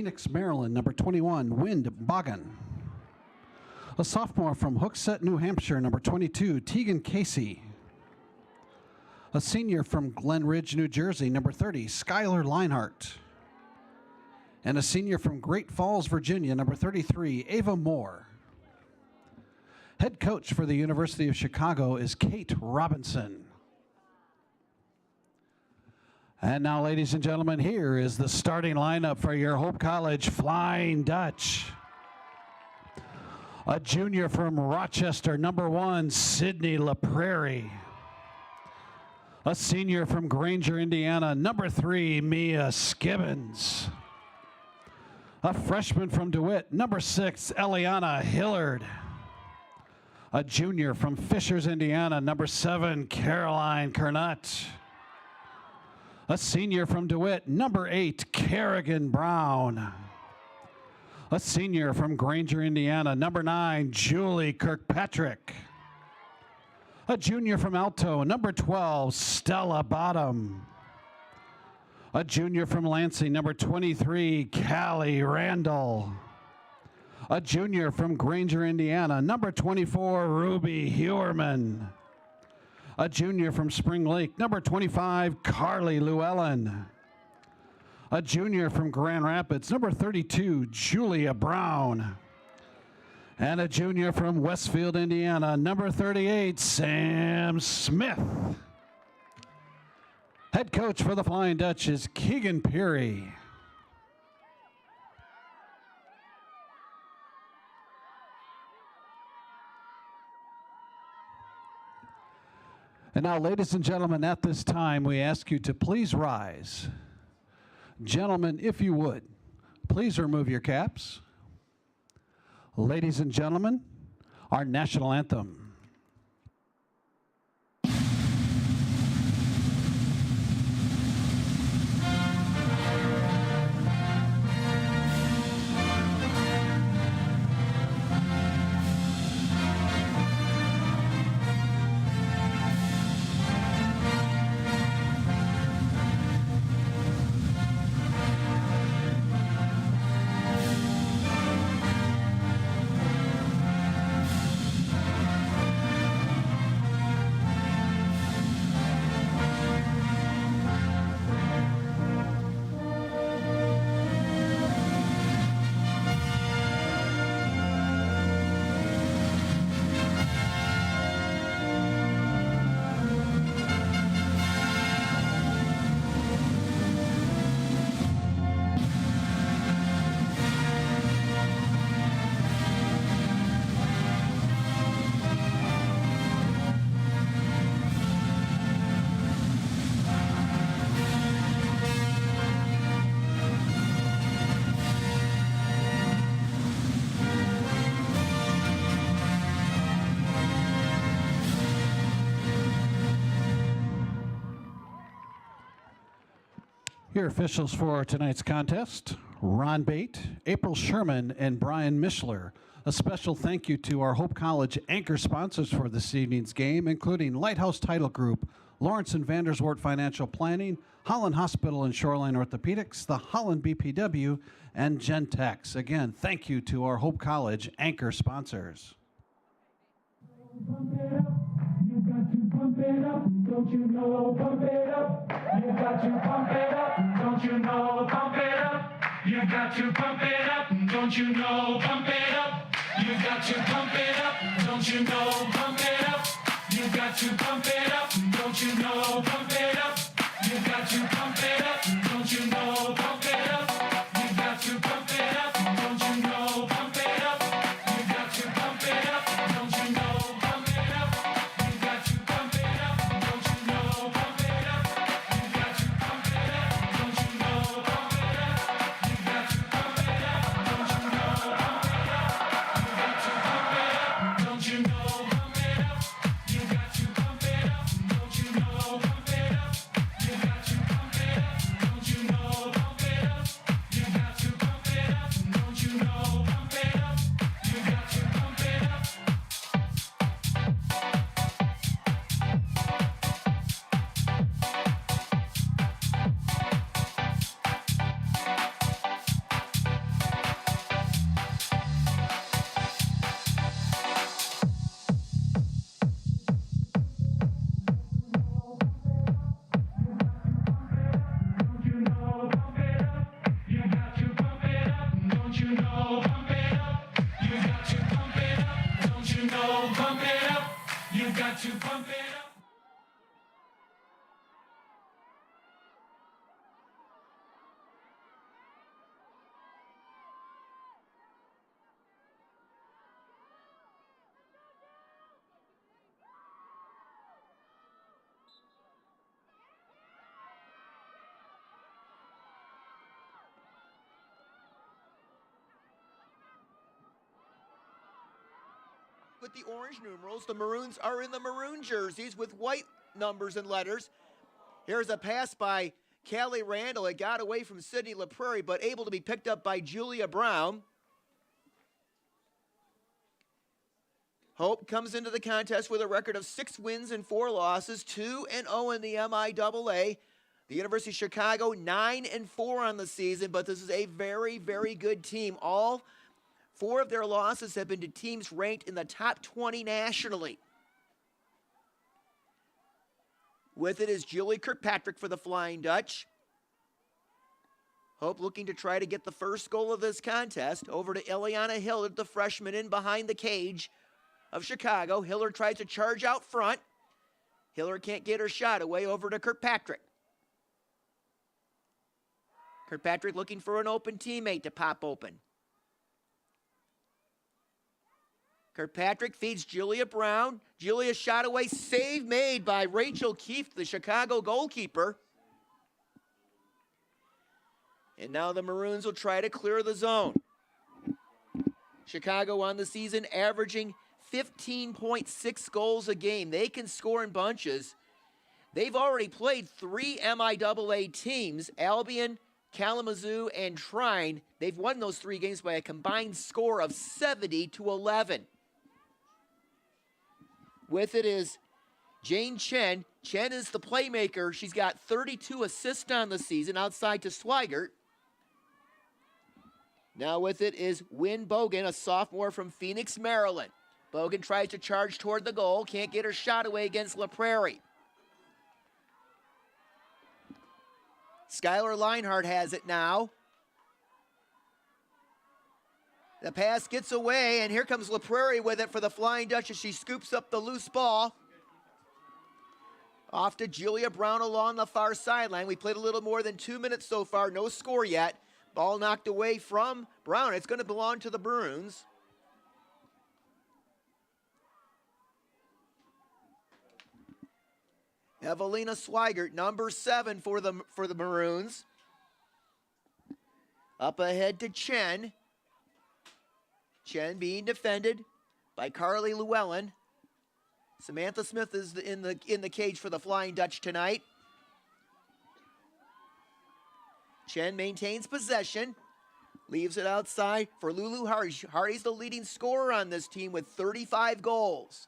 Phoenix, Maryland, number 21, Wind Bogan. A sophomore from Hooksett, New Hampshire, number 22, Tegan Casey. A senior from Glen Ridge, New Jersey, number 30, Skylar Leinhart. And a senior from Great Falls, Virginia, number 33, Ava Moore. Head coach for the University of Chicago is Kate Robinson. And now, ladies and gentlemen, here is the starting lineup for your Hope College Flying Dutch. A junior from Rochester, number 1, Sydney LaPrairie. A senior from Granger, Indiana, number 3, Mia Skibbins. A freshman from DeWitt, number 6, Eliana Hillard. A junior from Fishers, Indiana, number 7, Caroline Kernut. A senior from DeWitt, number 8, Kerrigan Brown. A senior from Granger, Indiana, number 9, Julie Kirkpatrick. A junior from Alto, number 12, Stella Bottom. A junior from Lansing, number 23, Callie Randall. A junior from Granger, Indiana, number 24, Ruby Hewerman. A junior from Spring Lake, number 25, Carly Llewellyn. A junior from Grand Rapids, number 32, Julia Brown. And a junior from Westfield, Indiana, number 38, Sam Smith. Head coach for the Flying Dutch is Keegan Peary. And now, ladies and gentlemen, at this time, we ask you to please rise. Gentlemen, if you would, please remove your caps. Ladies and gentlemen, our national anthem. Your officials for tonight's contest, Ron Bate, April Sherman, and Brian Mishler. A special thank you to our Hope College anchor sponsors for this evening's game, including Lighthouse Title Group, Lawrence and Vanderswart Financial Planning, Holland Hospital and Shoreline Orthopedics, the Holland BPW, and Gentex. Again, thank you to our Hope College anchor sponsors. Pump it up, you got to pump it up, don't you know, pump it up, you got to pump it up, don't you know, pump it up, you got to pump it up, don't you know, pump it up, you got to pump it up, don't you know, pump it up, you got to pump it up, don't you know, pump it up, you got to pump it up, don't you know, pump it up, you got to pump it up, don't you know, pump it up, you got to pump it up, don't you know. Don't you know, pump it up, you got to pump it up. know, pump it up. You got to pump it up. With the orange numerals, the Maroons are in the maroon jerseys with white numbers and letters. Here's a pass by Callie Randall. It got away from Sydney LaPrairie, but able to be picked up by Julia Brown. Hope comes into the contest with a record of 6 wins and 4 losses, 2-0 in the MIAA. The University of Chicago, 9-4 on the season, but this is a very, very good team. All 4 of their losses have been to teams ranked in the top 20 nationally. With it is Julie Kirkpatrick for the Flying Dutch. Hope looking to try to get the first goal of this contest. Over to Ileana Hillard, the freshman, in behind the cage of Chicago. Hillard tries to charge out front. Hillard can't get her shot away. Over to Kirkpatrick. Kirkpatrick looking for an open teammate to pop open. Kirkpatrick feeds Julia Brown. Julia shot away. Save made by Rachel Keefe, the Chicago goalkeeper. And now the Maroons will try to clear the zone. Chicago on the season averaging 15.6 goals a game. They can score in bunches. They've already played 3 MIAA teams, Albion, Kalamazoo, and Trine. They've won those 3 games by a combined score of 70-11. With it is Jane Chen. Chen is the playmaker. She's got 32 assists on the season, outside to Swigert. Now with it is Wynn Bogan, a sophomore from Phoenix, Maryland. Bogan tries to charge toward the goal. Can't get her shot away against LaPrairie. Skylar Leinhardt has it now. The pass gets away, and here comes LaPrairie with it for the Flying Dutch as she scoops up the loose ball. Off to Julia Brown along the far sideline. We played a little more than 2 minutes so far. No score yet. Ball knocked away from Brown. It's going to belong to the Maroons. Evelina Swigert, number 7 for the Maroons. Up ahead to Chen. Chen being defended by Carly Llewellyn. Samantha Smith is in the cage for the Flying Dutch tonight. Chen maintains possession. Leaves it outside for Lulu Hardy. Hardy's the leading scorer on this team with 35 goals.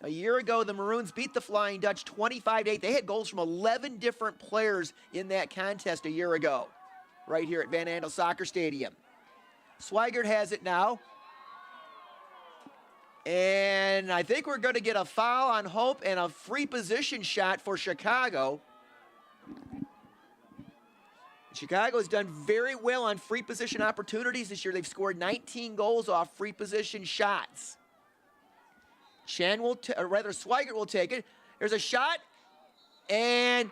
A year ago, the Maroons beat the Flying Dutch 25-8. They had goals from 11 different players in that contest a year ago, right here at Van Andel Soccer Stadium. Swigert has it now. And I think we're going to get a foul on Hope and a free position shot for Chicago. Chicago has done very well on free position opportunities this year. They've scored 19 goals off free position shots. Chen will, or rather Swigert will take it. There's a shot, and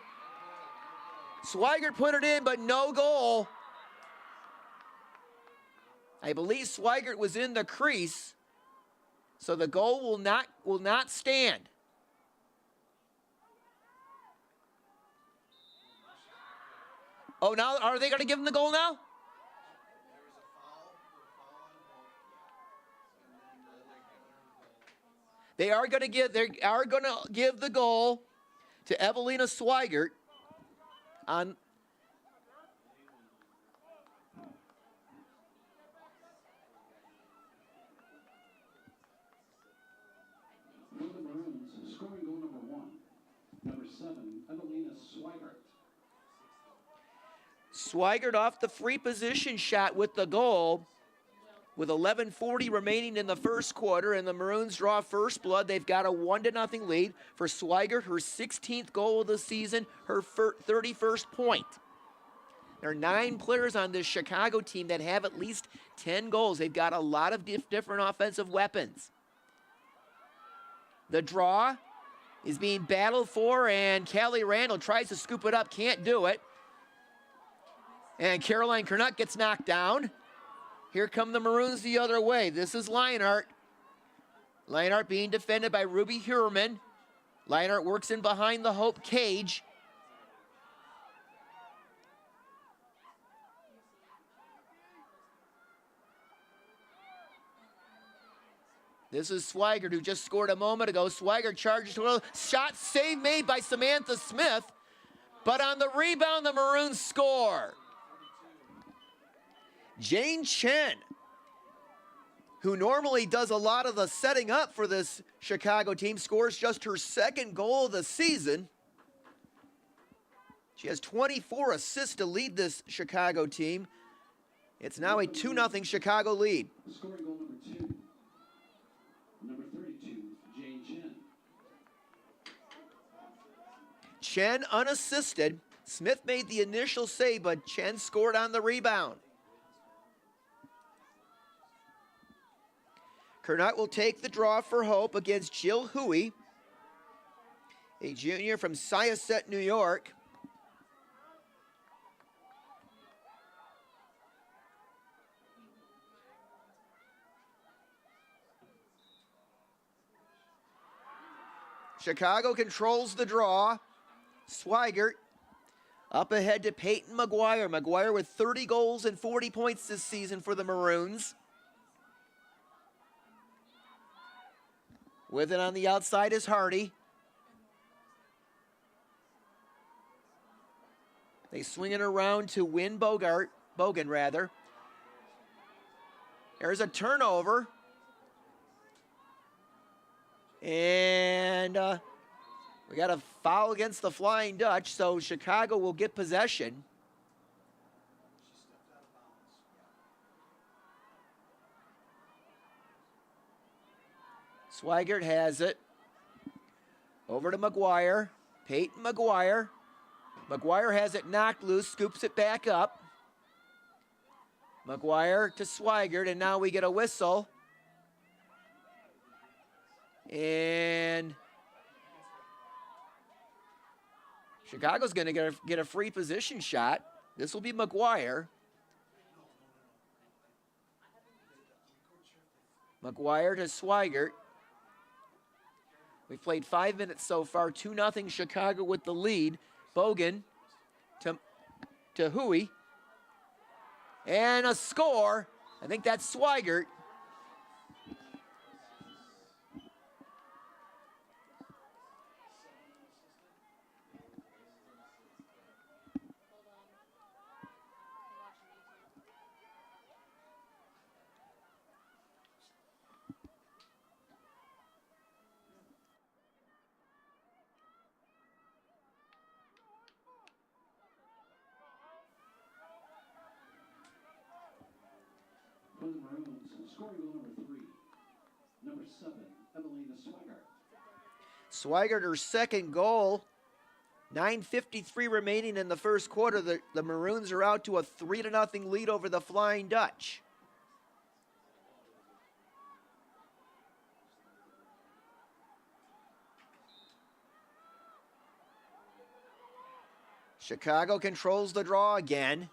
Swigert put it in, but no goal. I believe Swigert was in the crease, so the goal will not stand. Oh, now are they going to give him the goal now? They are going to give the goal to Evelina Swigert on for the Maroons, scoring goal number 1, number 7, Evelina Swigert. Swigert off the free position shot with the goal. With 11:40 remaining in the first quarter, and the Maroons draw first blood. They've got a 1-0 lead for Swigert, her 16th goal of the season, her 31st point. There are 9 players on this Chicago team that have at least 10 goals. They've got a lot of different offensive weapons. The draw is being battled for, and Callie Randall tries to scoop it up, can't do it. And Caroline Kernut gets knocked down. Here come the Maroons the other way. This is Leinart. Leinart being defended by Ruby Hurman. Leinart works in behind the Hope cage. This is Swigert, who just scored a moment ago. Swigert charges to a shot, save made by Samantha Smith. But on the rebound, the Maroons score. Jane Chen, who normally does a lot of the setting up for this Chicago team, scores just her 2nd goal of the season. She has 24 assists to lead this Chicago team. It's now a 2-0 Chicago lead. Scoring goal number 2. Number 32, Jane Chen. Chen unassisted. Smith made the initial save, but Chen scored on the rebound. Kernut will take the draw for Hope against Jill Huey, a junior from Syosset, New York. Chicago controls the draw. Swigert up ahead to Peyton McGuire. McGuire with 30 goals and 40 points this season for the Maroons. With it on the outside is Hardy. They swing it around to Wynn Bogan rather. There's a turnover. And we got a foul against the Flying Dutch, so Chicago will get possession. Swigert has it. Over to McGuire. Peyton McGuire. McGuire has it knocked loose, scoops it back up. McGuire to Swigert, and now we get a whistle. And Chicago's going to get a free position shot. This will be McGuire. McGuire to Swigert. We've played 5 minutes so far. 2-0 Chicago with the lead. Bogan to Huey. And a score. I think that's Swigert. For the Maroons, scoring goal number 3. Number 7, Emelina Swigert. Swigert, her 2nd goal. 9:53 remaining in the first quarter. The Maroons are out to a 3-0 lead over the Flying Dutch. Chicago controls the draw again.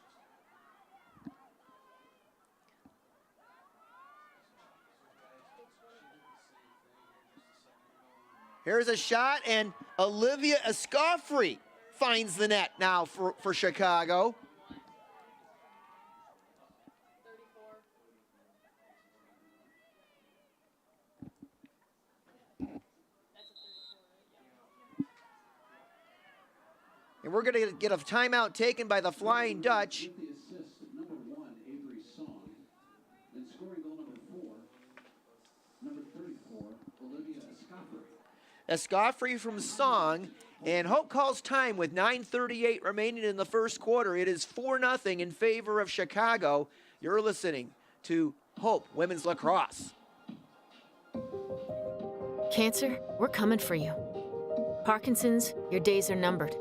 Here's a shot, and Olivia Escoffrey finds the net now for Chicago. And we're going to get a timeout taken by the Flying Dutch. With the assist, number 1, Avery Song. Then scoring goal number 4, number 34, Olivia Escoffrey. Escoffrey from Song, and Hope calls time with 9:38 remaining in the first quarter. It is 4-0 in favor of Chicago. You're listening to Hope Women's Lacrosse. Cancer, we're coming for you. Parkinson's, your days are numbered.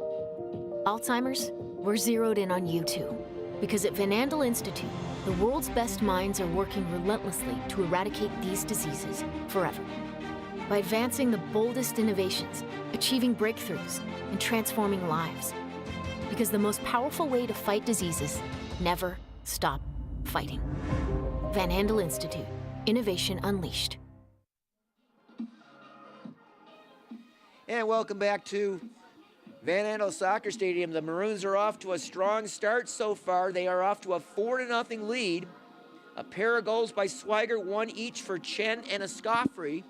Alzheimer's, we're zeroed in on you too. Because at Van Andel Institute, the world's best minds are working relentlessly to eradicate these diseases forever. By advancing the boldest innovations, achieving breakthroughs, and transforming lives. Because the most powerful way to fight diseases, never stop fighting. Van Andel Institute, innovation unleashed. And welcome back to Van Andel Soccer Stadium. The Maroons are off to a strong start so far. They are off to a 4-0 lead. A pair of goals by Swigert, one each for Chen and Escoffrey.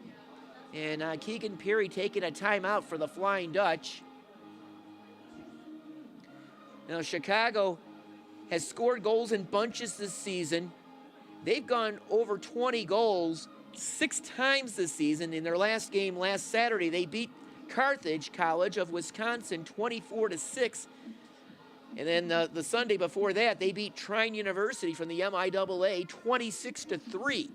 And Keegan Peary taking a timeout for the Flying Dutch. Now, Chicago has scored goals in bunches this season. They've gone over 20 goals 6 times this season. In their last game last Saturday, they beat Carthage College of Wisconsin 24-6. And then the Sunday before that, they beat Trine University from the MIAA 26-3.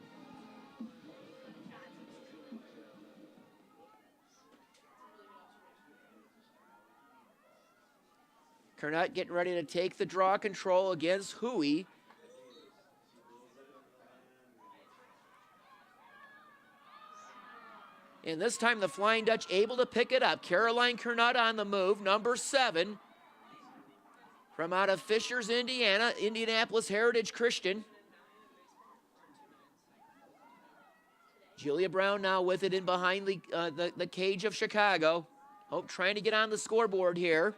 Kernut getting ready to take the draw control against Huey. And this time the Flying Dutch able to pick it up. Caroline Kernut on the move, number 7. From out of Fishers, Indiana, Indianapolis Heritage Christian. Julia Brown now with it in behind the cage of Chicago. Hope trying to get on the scoreboard here.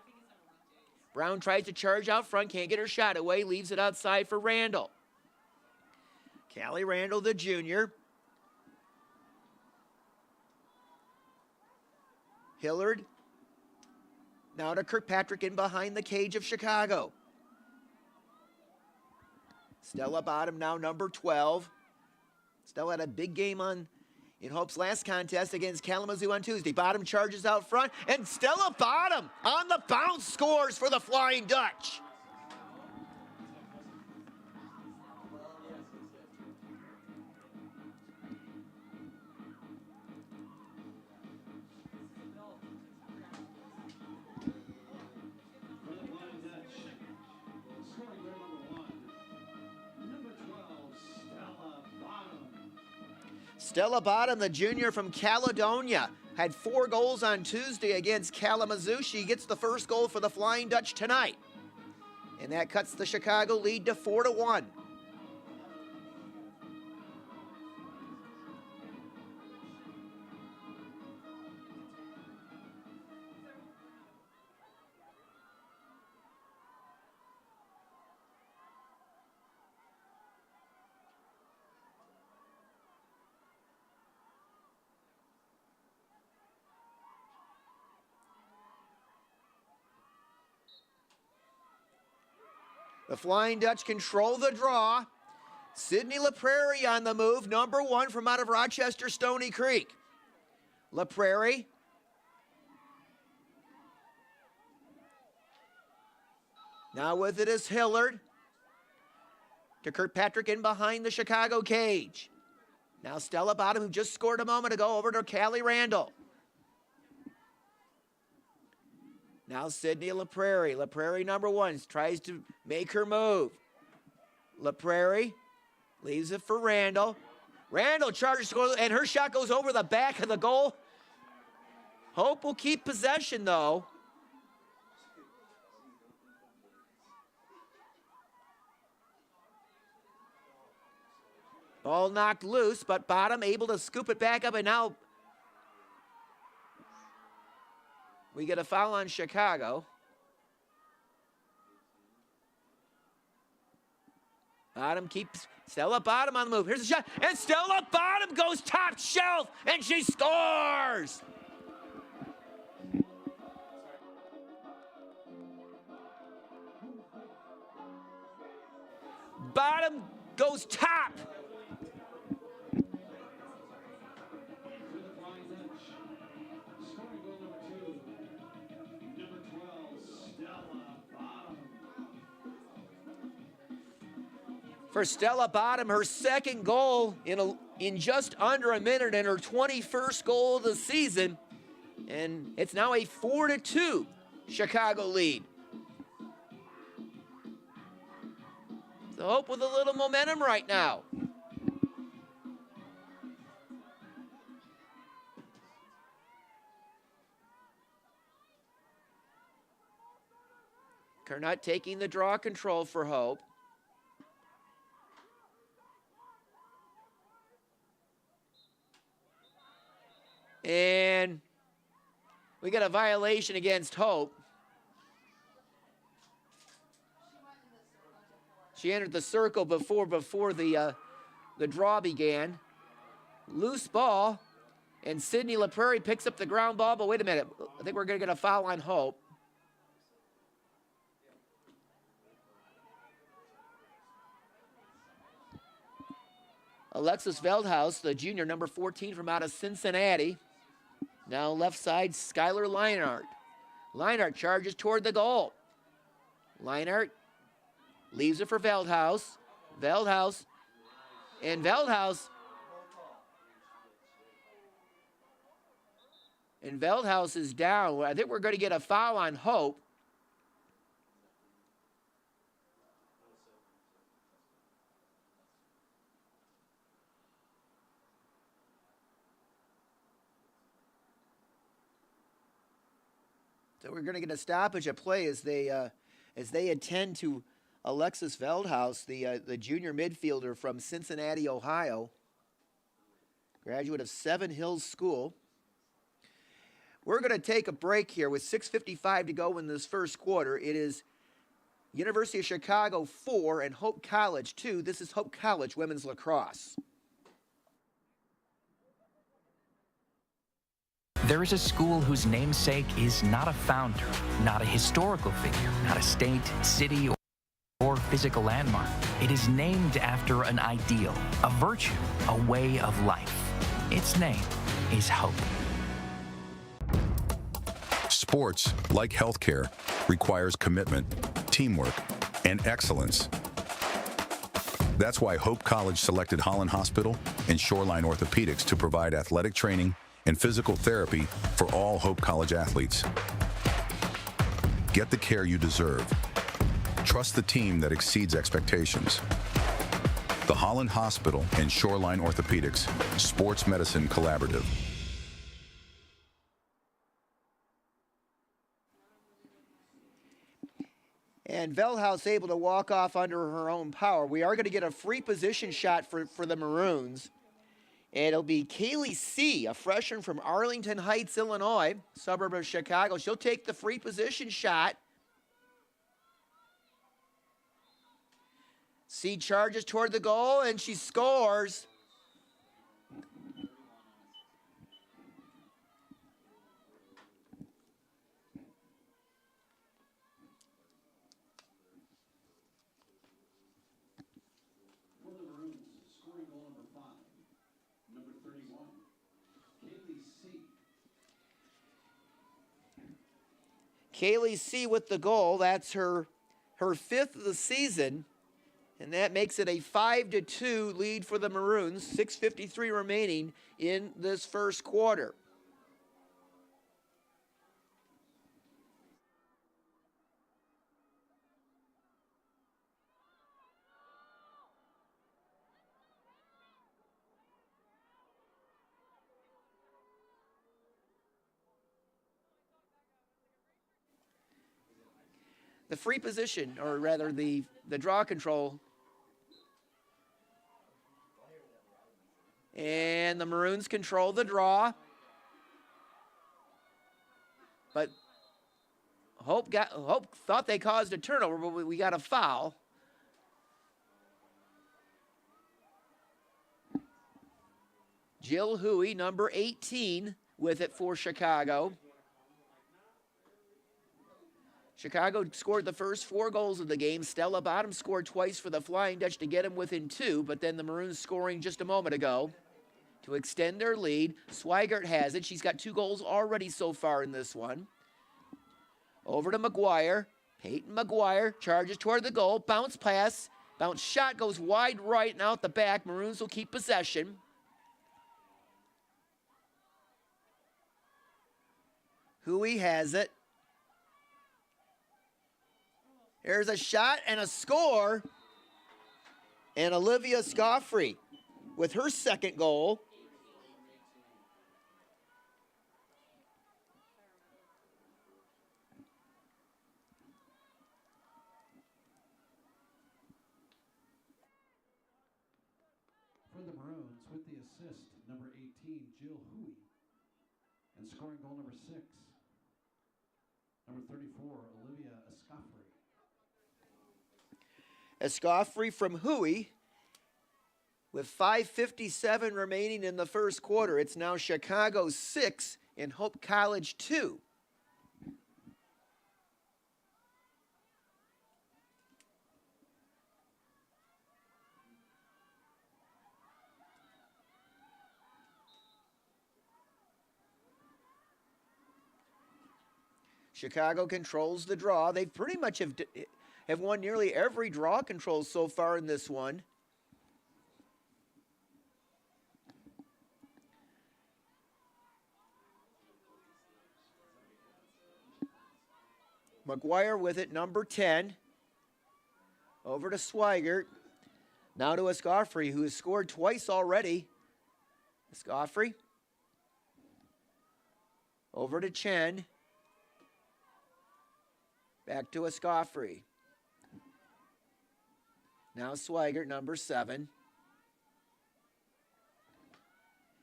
Brown tries to charge out front, can't get her shot away, leaves it outside for Randall. Callie Randall, the junior. Hillard. Now to Kirkpatrick in behind the cage of Chicago. Stella Bottom now number 12. Stella had a big game in Hope's last contest against Kalamazoo on Tuesday. Bottom charges out front, and Stella Bottom on the bounce scores for the Flying Dutch. Stella Bottom, the junior from Caledonia, had 4 goals on Tuesday against Kalamazoo. She gets the first goal for the Flying Dutch tonight. And that cuts the Chicago lead to 4-1. The Flying Dutch control the draw. Sydney LaPrairie on the move, number 1 from out of Rochester, Stony Creek. LaPrairie. Now with it is Hillard. To Kirkpatrick in behind the Chicago cage. Now Stella Bottom, who just scored a moment ago, over to Callie Randall. Now Sydney LaPrairie. LaPrairie number 1 tries to make her move. LaPrairie leaves it for Randall. Randall charges, and her shot goes over the back of the goal. Hope will keep possession, though. Ball knocked loose, but Bottom able to scoop it back up, and now we get a foul on Chicago. Bottom keeps Stella Bottom on the move. Here's a shot, and Stella Bottom goes top shelf, and she scores. Bottom goes top. For Stella Bottom, her second goal in just under a minute and her 21st goal of the season. And it's now a 4-2 Chicago lead. So Hope with a little momentum right now. Carnut taking the draw control for Hope. And we got a violation against Hope. She entered the circle before the draw began. Loose ball, and Sydney LaPrairie picks up the ground ball, but wait a minute. I think we're going to get a foul on Hope. Alexis Veldhaus, the junior, number 14 from out of Cincinnati. Now left side, Skylar Leinart. Leinart charges toward the goal. Leinart leaves it for Veldhaus. Veldhaus. And Veldhaus. And Veldhaus is down. I think we're going to get a foul on Hope. So we're going to get a stoppage of play as they attend to Alexis Veldhaus, the junior midfielder from Cincinnati, Ohio, graduate of Seven Hills School. We're going to take a break here with 6:55 to go in this first quarter. It is University of Chicago 4 and Hope College 2. This is Hope College women's lacrosse. There is a school whose namesake is not a founder, not a historical figure, not a state, city, or physical landmark. It is named after an ideal, a virtue, a way of life. Its name is Hope. Sports, like healthcare, requires commitment, teamwork, and excellence. That's why Hope College selected Holland Hospital and Shoreline Orthopedics to provide athletic training and physical therapy for all Hope College athletes. Get the care you deserve. Trust the team that exceeds expectations. The Holland Hospital and Shoreline Orthopedics Sports Medicine Collaborative. And Veldhaus able to walk off under her own power. We are going to get a free position shot for the Maroons. And it'll be Kaylee C., a freshman from Arlington Heights, Illinois, suburb of Chicago. She'll take the free position shot. C charges toward the goal, and she scores. Kaylee C. with the goal. That's her fifth of the season, and that makes it a 5-2 lead for the Maroons. 6:53 remaining in this first quarter. The free position, or rather the draw control. And the Maroons control the draw. But Hope thought they caused a turnover, but we got a foul. Jill Huey, number 18, with it for Chicago. Chicago scored the first 4 goals of the game. Stella Bottom scored twice for the Flying Dutch to get them within 2, but then the Maroons scoring just a moment ago to extend their lead. Swigert has it. She's got 2 goals already so far in this one. Over to McGuire. Peyton McGuire charges toward the goal. Bounce pass. Bounce shot goes wide right and out the back. Maroons will keep possession. Huey has it. There's a shot and a score. And Olivia Scoffrey with her second goal. For the Maroons, with the assist, number 18, Jill Huey. And scoring goal number 6, number 34, Olivia Escoffrey. Escoffrey from Huey with 5:57 remaining in the first quarter. It's now Chicago 6 and Hope College 2. Chicago controls the draw. They pretty much have won nearly every draw control so far in this one. McGuire with it, number 10. Over to Swigert. Now to Escoffrey, who has scored twice already. Escoffrey. Over to Chen. Back to Escoffrey. Now Swigert, number 7.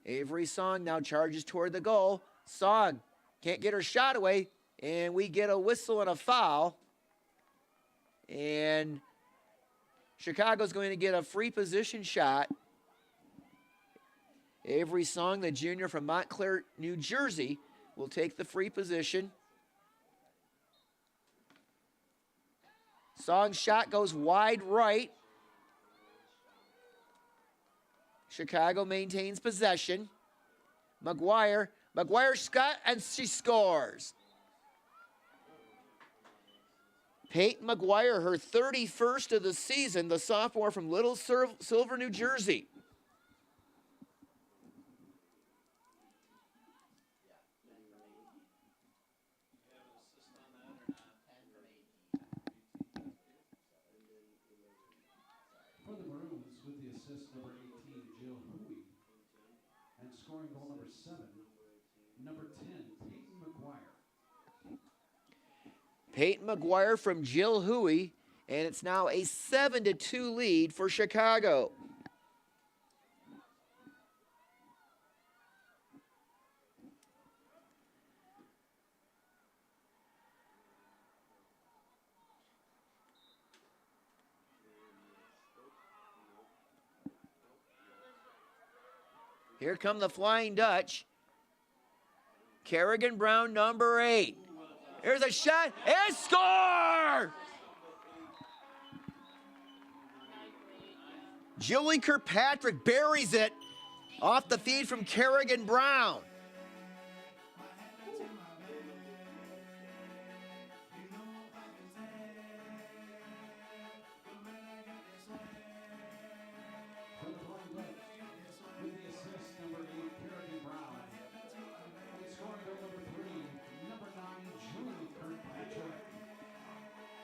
Avery Song now charges toward the goal. Song can't get her shot away, and we get a whistle and a foul. And Chicago's going to get a free position shot. Avery Song, the junior from Montclair, New Jersey, will take the free position. Song's shot goes wide right. Chicago maintains possession. McGuire shot, and she scores. Peyton McGuire, her 31st of the season, the sophomore from Little Silver, New Jersey. For the Maroons, with the assist, number 18, Jill Huey. And scoring goal number 7, number 10, Peyton McGuire. Peyton McGuire from Jill Huey, and it's now a 7-2 lead for Chicago. Here come the Flying Dutch. Kerrigan Brown, number 8. Here's a shot, and score! Julie Kirkpatrick buries it off the feed from Kerrigan Brown.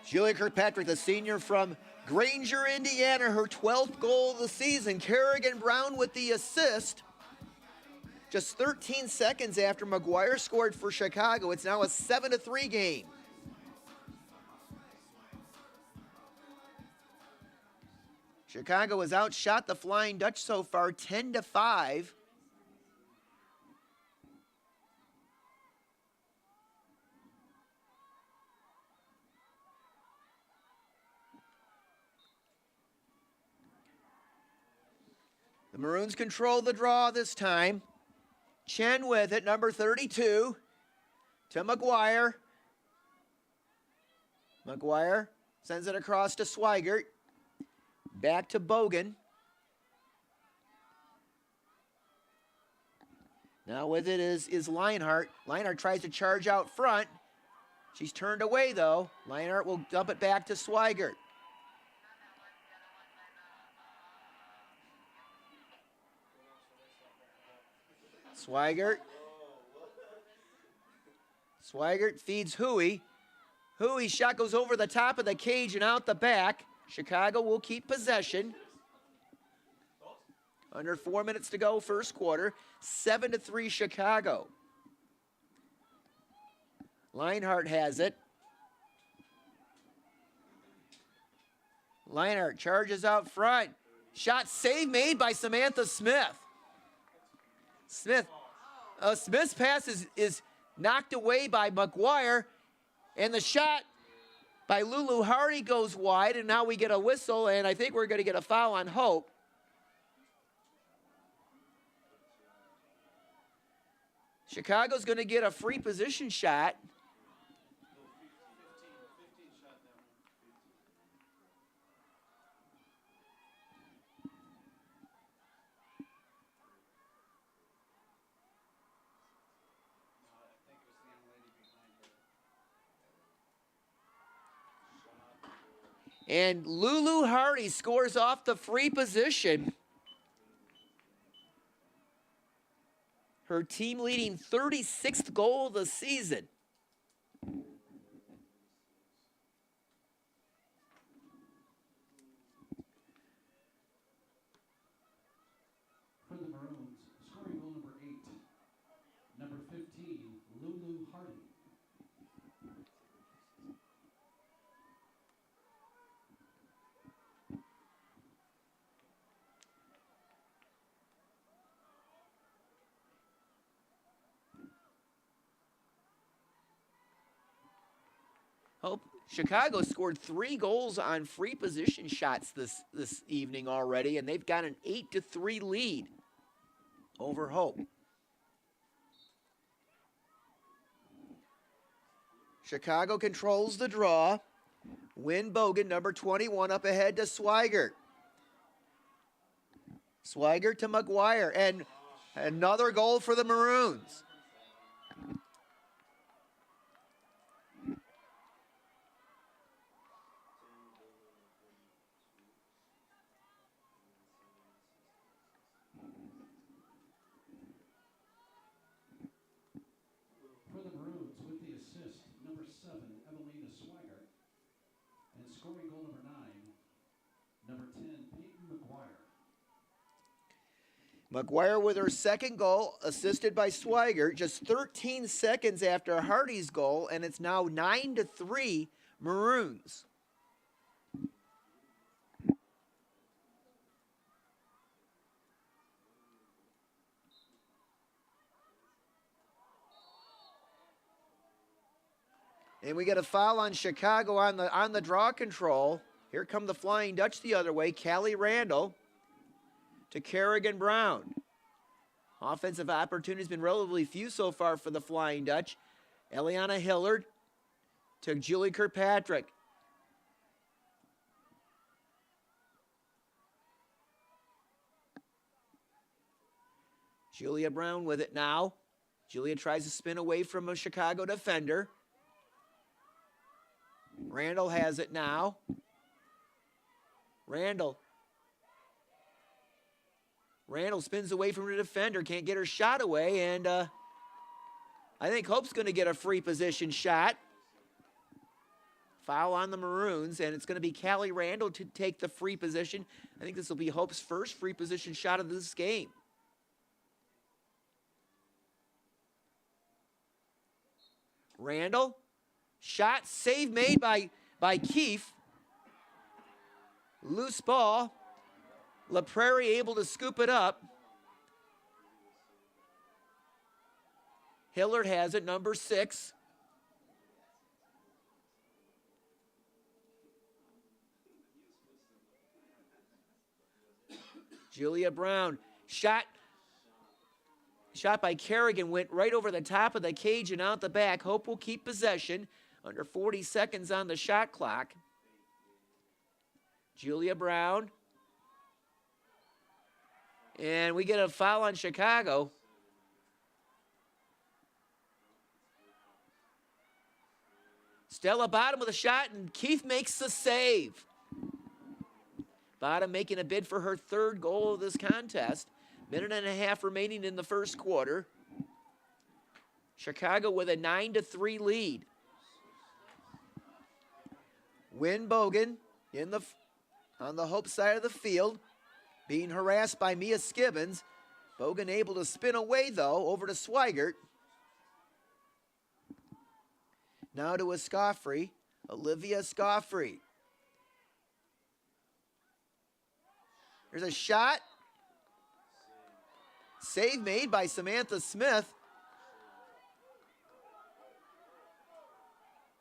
Julie Kirkpatrick, the senior from Granger, Indiana, her 12th goal of the season. Kerrigan Brown with the assist. Just 13 seconds after McGuire scored for Chicago, it's now a 7-3 game. Chicago has outshot the Flying Dutch so far 10-5. The Maroons control the draw this time. Chen with it, number 32, to McGuire. McGuire sends it across to Swigert. Back to Bogan. Now with it is Lionheart. Lionheart tries to charge out front. She's turned away, though. Lionheart will dump it back to Swigert. Swigert feeds Huey. Huey's shot goes over the top of the cage and out the back. Chicago will keep possession. Under 4 minutes to go, first quarter. 7-3 Chicago. Leinart has it. Leinart charges out front. Shot save made by Samantha Smith. Smith's pass is knocked away by McGuire, and the shot by Lulu Hardy goes wide, and now we get a whistle, and I think we're going to get a foul on Hope. Chicago's going to get a free position shot. And Lulu Hardy scores off the free position. Her team leading 36th goal of the season. For the Maroons, scoring goal number 8, number 15, Lulu Hardy. Chicago scored 3 goals on free position shots this evening already, and they've got an 8-3 lead over Hope. Chicago controls the draw. Wynn Bogan, number 21, up ahead to Swigert. Swigert to McGuire, and another goal for the Maroons. Scoring goal number 9, number 10, Peyton McGuire. McGuire with her second goal, assisted by Swigert, just 13 seconds after Hardy's goal, and it's now 9-3 Maroons. And we get a foul on Chicago on the draw control. Here come the Flying Dutch the other way. Callie Randall to Kerrigan Brown. Offensive opportunities been relatively few so far for the Flying Dutch. Eliana Hillard to Julie Kirkpatrick. Julia Brown with it now. Julia tries to spin away from a Chicago defender. Randall has it now. Randall spins away from the defender, can't get her shot away, and I think Hope's going to get a free position shot. Foul on the Maroons, and it's going to be Callie Randall to take the free position. I think this will be Hope's first free position shot of this game. Randall. Shot, save made by Keefe. Loose ball. La Prairie able to scoop it up. Hillard has it, number 6. Julia Brown. Shot by Kerrigan, went right over the top of the cage and out the back. Hope will keep possession. Under 40 seconds on the shot clock. Julia Brown. And we get a foul on Chicago. Stella Bottom with a shot, and Keith makes the save. Bottom making a bid for her 3rd goal of this contest. Minute and a half remaining in the first quarter. Chicago with a 9-3 lead. Wynn Bogan on the Hope side of the field. Being harassed by Mia Skibbins. Bogan able to spin away, though, over to Swigert. Now to Escoffrey, Olivia Escoffrey. There's a shot. Save made by Samantha Smith.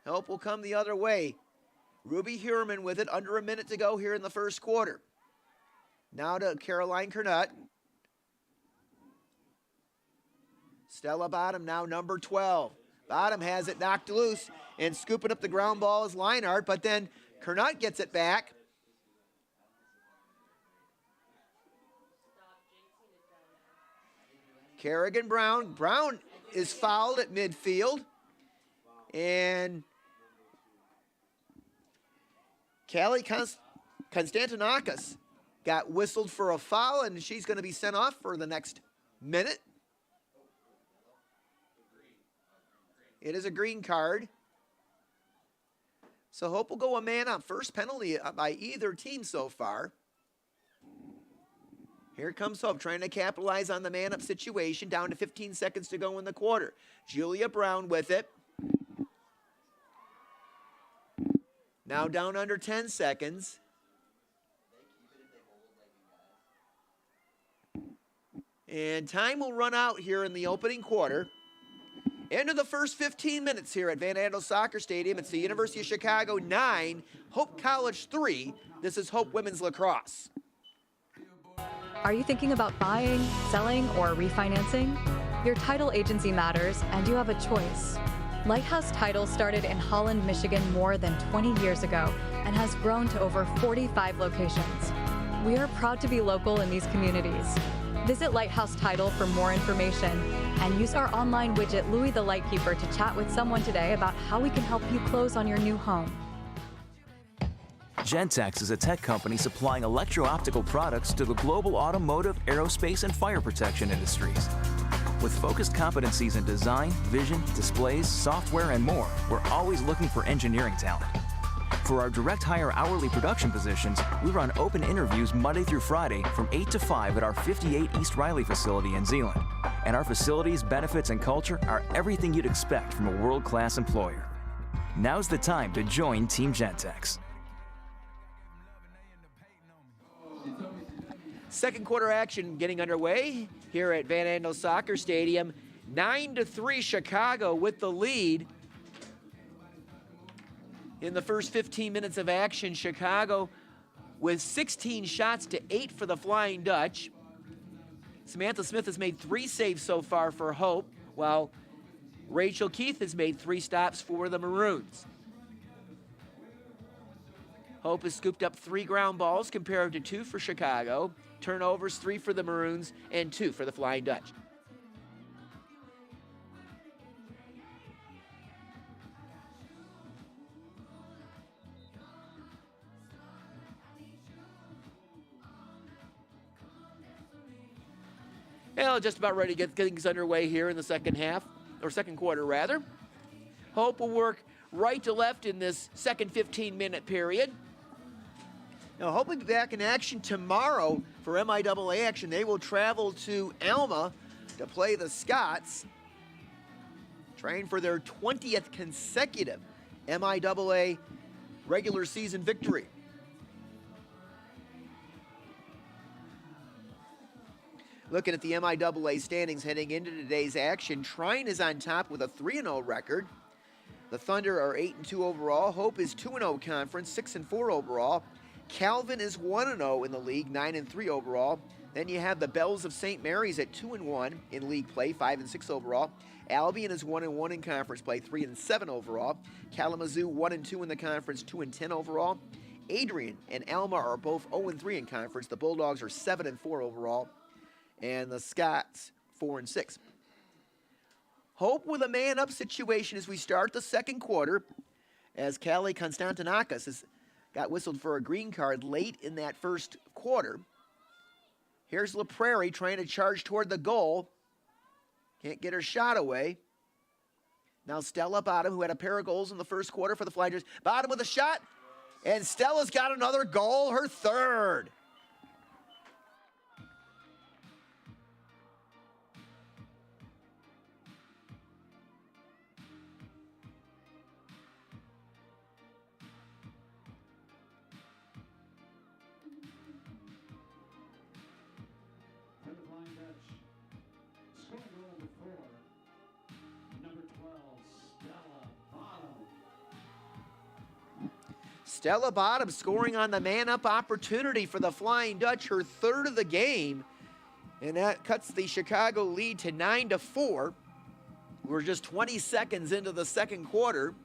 Help will come the other way. Ruby Heuerman with it, under a minute to go here in the first quarter. Now to Caroline Kernut. Stella Bottom now number 12. Bottom has it knocked loose and scooping up the ground ball is Leinart, but then Kernut gets it back. Kerrigan Brown. Brown is fouled at midfield. And Callie Konstantinakis got whistled for a foul, and she's going to be sent off for the next minute. It is a green card. So Hope will go a man up. First penalty by either team so far. Here comes Hope trying to capitalize on the man-up situation. Down to 15 seconds to go in the quarter. Julia Brown with it. Now down under 10 seconds. And time will run out here in the opening quarter. End of the first 15 minutes here at Van Andel Soccer Stadium. It's the University of Chicago 9, Hope College 3. This is Hope Women's Lacrosse. Are you thinking about buying, selling, or refinancing? Your title agency matters, and you have a choice. Lighthouse Title started in Holland, Michigan more than 20 years ago and has grown to over 45 locations. We are proud to be local in these communities. Visit Lighthouse Title for more information and use our online widget Louis the Lightkeeper to chat with someone today about how we can help you close on your new home. Gentex is a tech company supplying electro-optical products to the global automotive, aerospace, and fire protection industries. With focused competencies in design, vision, displays, software, and more, we're always looking for engineering talent. For our direct hire hourly production positions, we run open interviews Monday through Friday from 8 to 5 at our 58 East Riley facility in Zeeland. And our facilities, benefits, and culture are everything you'd expect from a world-class employer. Now's the time to join Team Gentex. Second quarter action getting underway here at Van Andel Soccer Stadium. 9-3 Chicago with the lead. In the first 15 minutes of action, Chicago with 16 shots to 8 for the Flying Dutch. Samantha Smith has made 3 saves so far for Hope, while Rachel Keith has made 3 stops for the Maroons. Hope has scooped up 3 ground balls compared to 2 for Chicago. Turnovers, 3 for the Maroons and 2 for the Flying Dutch. Well, just about ready to get things underway here in the second half, or second quarter rather. Hope will work right to left in this second 15-minute period. Now, Hope will be back in action tomorrow for MIAA action. They will travel to Alma to play the Scots, trying for their 20th consecutive MIAA regular season victory. Looking at the MIAA standings heading into today's action, Trine is on top with a 3-0 record. The Thunder are 8-2 overall. Hope is 2-0 conference, 6-4 overall. Calvin is 1-0 in the league, 9-3 overall. Then you have the Bells of St. Mary's at 2-1 in league play, 5-6 overall. Albion is 1-1 in conference play, 3-7 overall. Kalamazoo 1-2 in the conference, 2-10 overall. Adrian and Alma are both 0-3 in conference. The Bulldogs are 7-4 overall. And the Scots 4-6. Hope with a man-up situation as we start the second quarter, as Callie Konstantinakis has got whistled for a green card late in that first quarter. Here's LaPrairie trying to charge toward the goal. Can't get her shot away. Now Stella Bottom, who had a pair of goals in the first quarter for the Flyers. Bottom with a shot, and Stella's got another goal, her third. Stella Bottom scoring on the man-up opportunity for the Flying Dutch, her third of the game. And that cuts the Chicago lead to 9-4. We're just 20 seconds into the second quarter.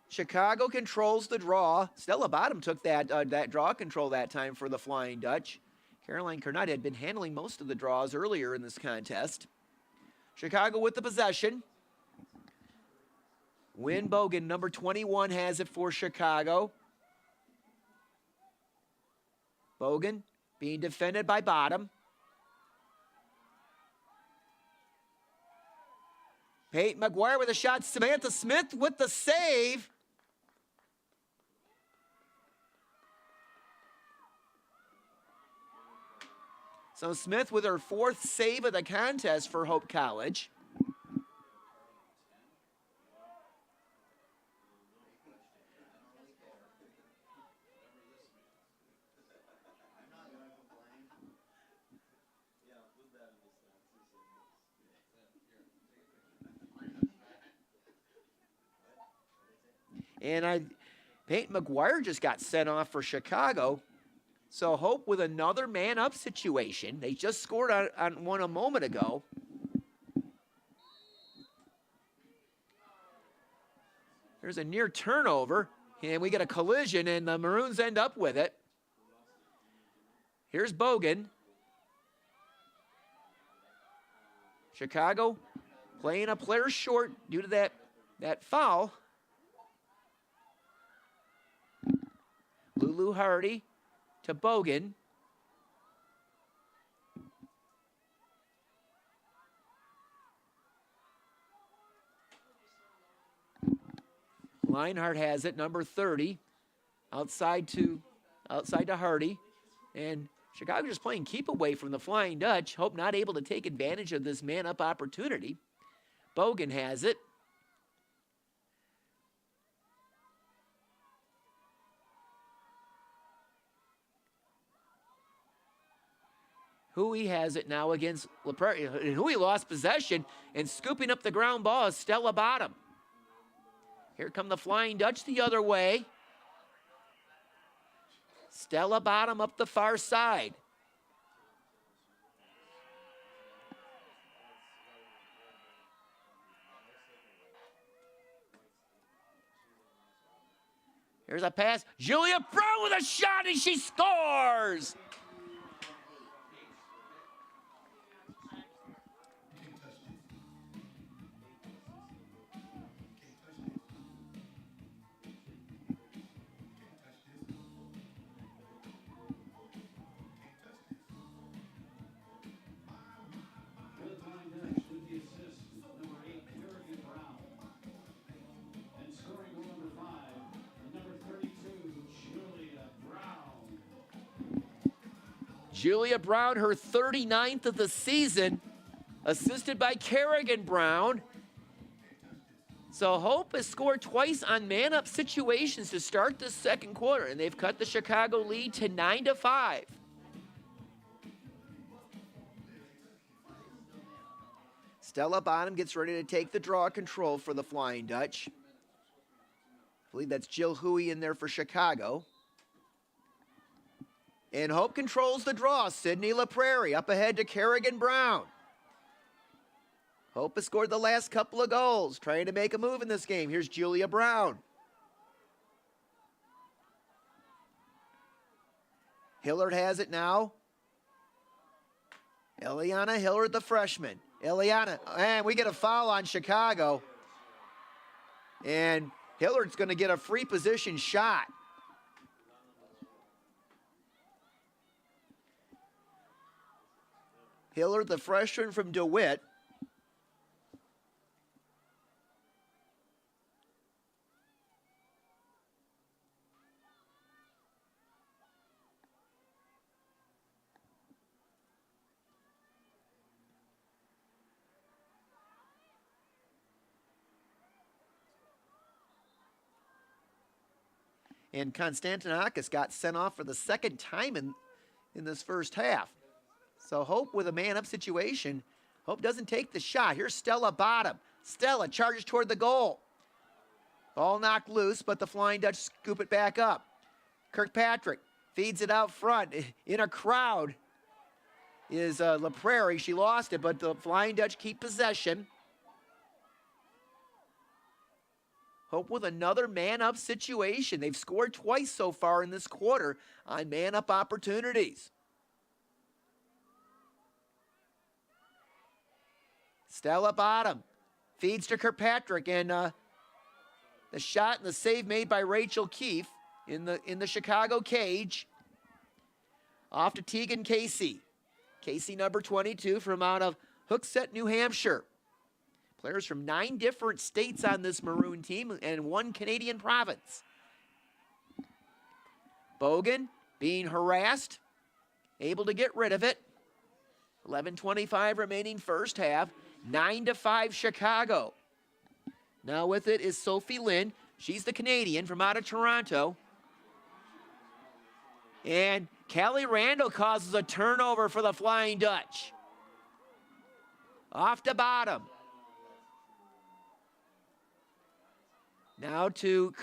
Chicago controls the draw. Stella Bottom took that draw control that time for the Flying Dutch. Caroline Kernot had been handling most of the draws earlier in this contest. Chicago with the possession. Wynn Bogan, number 21, has it for Chicago. Bogan being defended by Bottom. Peyton McGuire with a shot. Samantha Smith with the save. So Smith with her fourth save of the contest for Hope College. And Peyton McGuire just got sent off for Chicago. So Hope with another man-up situation. They just scored on one a moment ago. There's a near turnover, and we get a collision, and the Maroons end up with it. Here's Bogan. Chicago playing a player short due to that foul. Lulu Hardy to Bogan. Leinhardt has it, number 30, outside to Hardy. And Chicago just playing keep away from the Flying Dutch. Hope not able to take advantage of this man-up opportunity. Bogan has it. Hui has it now against LaPrairie. And Hui lost possession, and scooping up the ground ball is Stella Bottom. Here come the Flying Dutch the other way. Stella Bottom up the far side. Here's a pass. Julia Brown with a shot, and she scores! Julia Brown, her 39th of the season, assisted by Kerrigan Brown. So Hope has scored twice on man-up situations to start the second quarter, and they've cut the Chicago lead to 9-5. Stella Bottom gets ready to take the draw control for the Flying Dutch. I believe that's Jill Hui in there for Chicago. And Hope controls the draw. Sydney LaPrairie up ahead to Kerrigan Brown. Hope has scored the last couple of goals, trying to make a move in this game. Here's Julia Brown. Hillard has it now. Eliana Hillard, the freshman. Eliana, and we get a foul on Chicago. And Hillard's going to get a free position shot. Hillard, the freshman from DeWitt. And Konstantinakis got sent off for the second time in this first half. So Hope with a man-up situation. Hope doesn't take the shot. Here's Stella Bottom. Stella charges toward the goal. Ball knocked loose, but the Flying Dutch scoop it back up. Kirkpatrick feeds it out front. In a crowd is La Prairie. She lost it, but the Flying Dutch keep possession. Hope with another man-up situation. They've scored twice so far in this quarter on man-up opportunities. Stella Bottom feeds to Kirkpatrick, and the shot and the save made by Rachel Keefe in the Chicago cage. Off to Tegan Casey. Casey, number 22, from out of Hooksett, New Hampshire. Players from 9 different states on this Maroon team and 1 Canadian province. Bogan being harassed, able to get rid of it. 11:25 remaining first half. 9-5 Chicago. Now with it is Sophie Lynn. She's the Canadian from out of Toronto. And Callie Randall causes a turnover for the Flying Dutch. Off to Bottom. Now to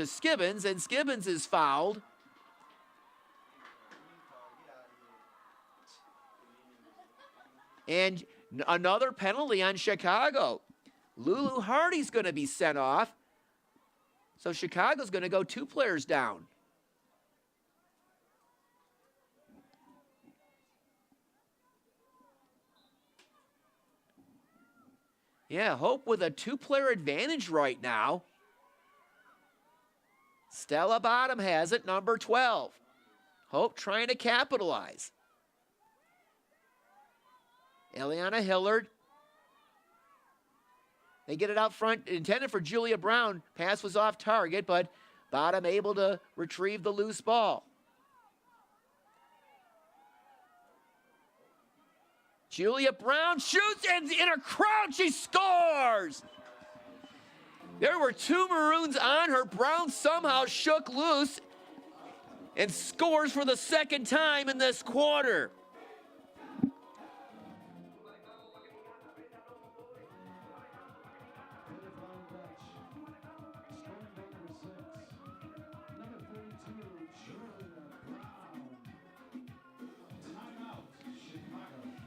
Skibbons, and Skibbons is fouled. And another penalty on Chicago. Lulu Hardy's going to be sent off. So Chicago's going to go 2 players down. Yeah, Hope with a 2-player advantage right now. Stella Bottom has it, number 12. Hope trying to capitalize. Eliana Hillard. They get it out front, intended for Julia Brown. Pass was off target, but Bottom able to retrieve the loose ball. Julia Brown shoots, and in a crowd, she scores! There were 2 Maroons on her. Brown somehow shook loose and scores for the second time in this quarter.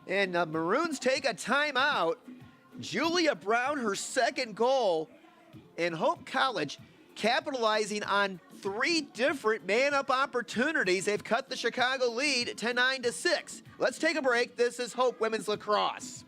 And the Maroons take a timeout. Julia Brown, her second goal, and Hope College capitalizing on 3 different man-up opportunities. They've cut the Chicago lead to 9-6. Let's take a break. This is Hope Women's Lacrosse.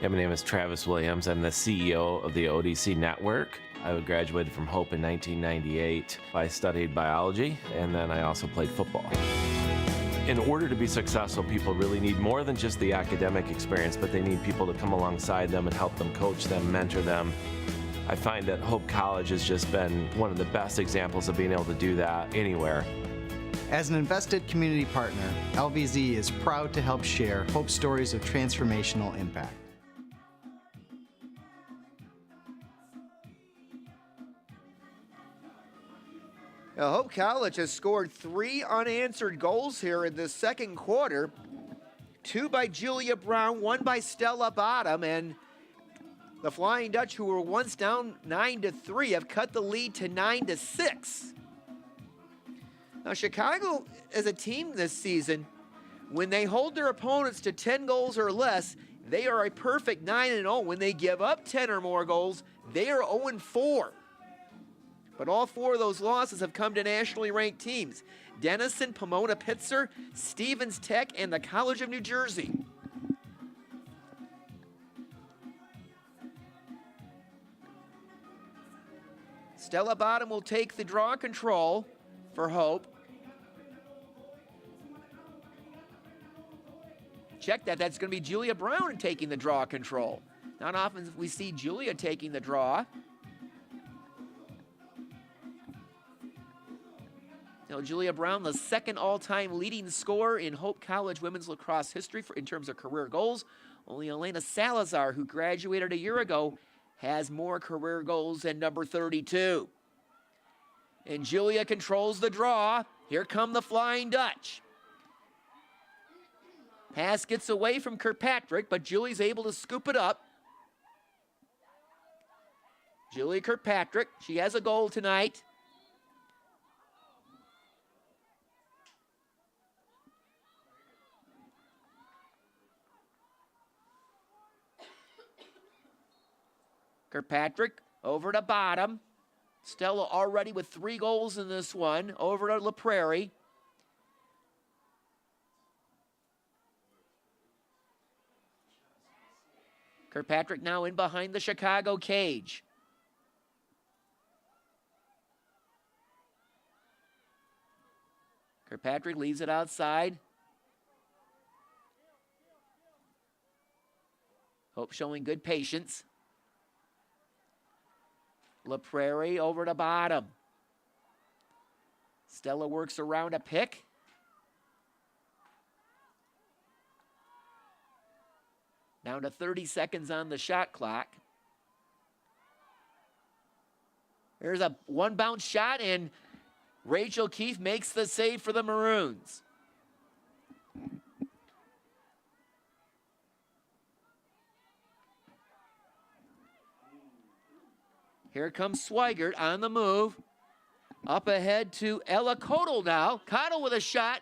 Yeah, my name is Travis Williams. I'm the CEO of the ODC Network. I graduated from Hope in 1998. I studied biology, and then I also played football. In order to be successful, people really need more than just the academic experience, but they need people to come alongside them and help them, coach them, mentor them. I find that Hope College has just been one of the best examples of being able to do that anywhere. As an invested community partner, LVZ is proud to help share Hope stories of transformational impact. Now, Hope College has scored 3 unanswered goals here in the second quarter. 2 by Julia Brown, 1 by Stella Bottom, and the Flying Dutch, who were once down 9-3, have cut the lead to 9-6. Now, Chicago as a team this season, when they hold their opponents to 10 goals or less, they are a perfect 9-0. When they give up 10 or more goals, they are 0-4. But all 4 of those losses have come to nationally ranked teams: Denison, Pomona Pitzer, Stevens Tech, and the College of New Jersey. Stella Bottom will take the draw control for Hope. Check that. That's going to be Julia Brown taking the draw control. Not often we see Julia taking the draw. Now, Julia Brown, the second all-time leading scorer in Hope College women's lacrosse history in terms of career goals. Only Elena Salazar, who graduated a year ago, has more career goals than number 32. And Julia controls the draw. Here come the Flying Dutch. Pass gets away from Kirkpatrick, but Julie's able to scoop it up. Julie Kirkpatrick, she has a goal tonight. Kirkpatrick over to bottom. Stella already with 3 goals in this one. Over to La Prairie. Kirkpatrick now in behind the Chicago cage. Kirkpatrick leaves it outside. Hope showing good patience. La Prairie over to bottom. Stella works around a pick. Down to 30 seconds on the shot clock. There's a one bounce shot, and Rachel Keefe makes the save for the Maroons. Here comes Swigert on the move. Up ahead to Ella Cottle now. Cottle with a shot.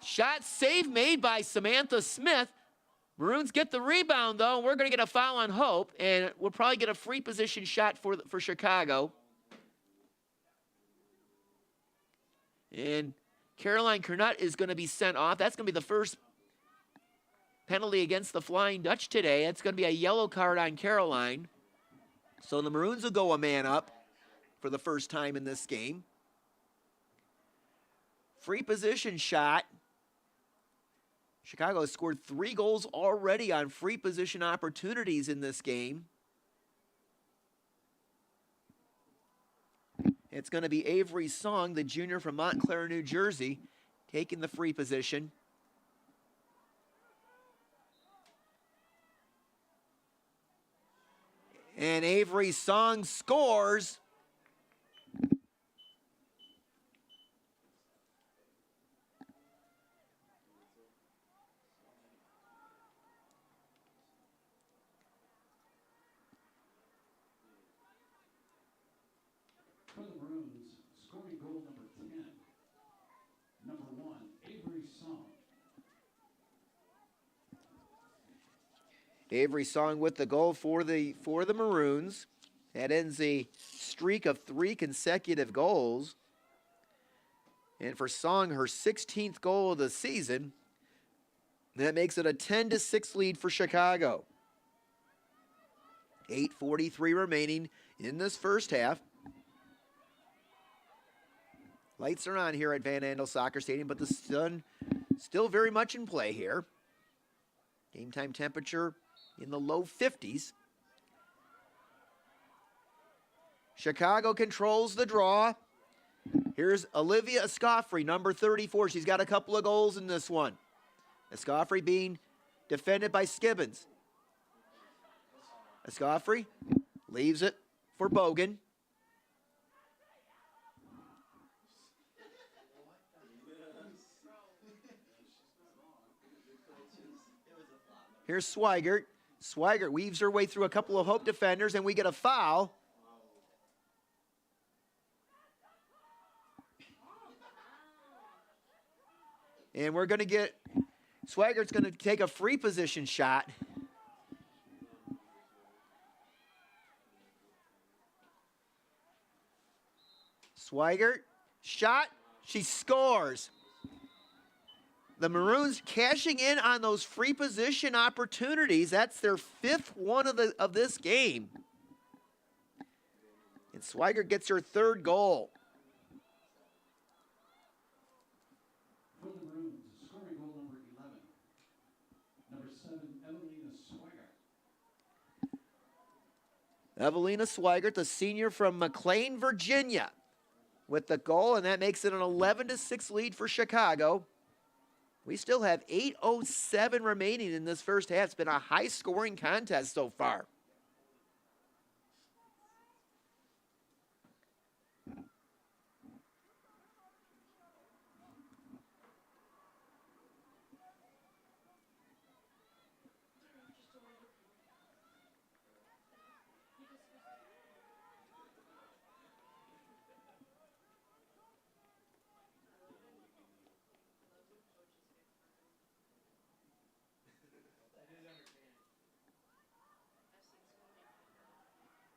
Shot save made by Samantha Smith. Maroons get the rebound, though. We're going to get a foul on Hope, and we'll probably get a free position shot for Chicago. And Caroline Kernut is going to be sent off. That's going to be the first penalty against the Flying Dutch today. It's going to be a yellow card on Caroline. So the Maroons will go a man up for the first time in this game. Free position shot. Chicago has scored 3 goals already on free position opportunities in this game. It's going to be Avery Song, the junior from Montclair, New Jersey, taking the free position. And Avery Song scores. For the Maroons, scoring goal number 10. Number 1, Avery Song. Avery Song with the goal for the Maroons. That ends a streak of 3 consecutive goals. And for Song, her 16th goal of the season. That makes it a 10-6 lead for Chicago. 8:43 remaining in this first half. Lights are on here at Van Andel Soccer Stadium, but the sun still very much in play here. Game time temperature in the low 50s. Chicago controls the draw. Here's Olivia Escoffrey, number 34. She's got a couple of goals in this one. Escoffrey being defended by Skibbins. Escoffrey leaves it for Bogan. Here's Swigert. Swigert weaves her way through a couple of Hope defenders, and we get a foul. And we're going to get, Swigert's going to take a free position shot. Swigert, shot, she scores. The Maroons cashing in on those free position opportunities. That's their 5th one of this game. And Swigert gets her 3rd goal. For the Maroons, scoring goal number 11. Number 7, Evelina Swigert. Evelina Swigert, the senior from McLean, Virginia, with the goal, and that makes it an 11-6 lead for Chicago. We still have 8:07 remaining in this first half. It's been a high-scoring contest so far.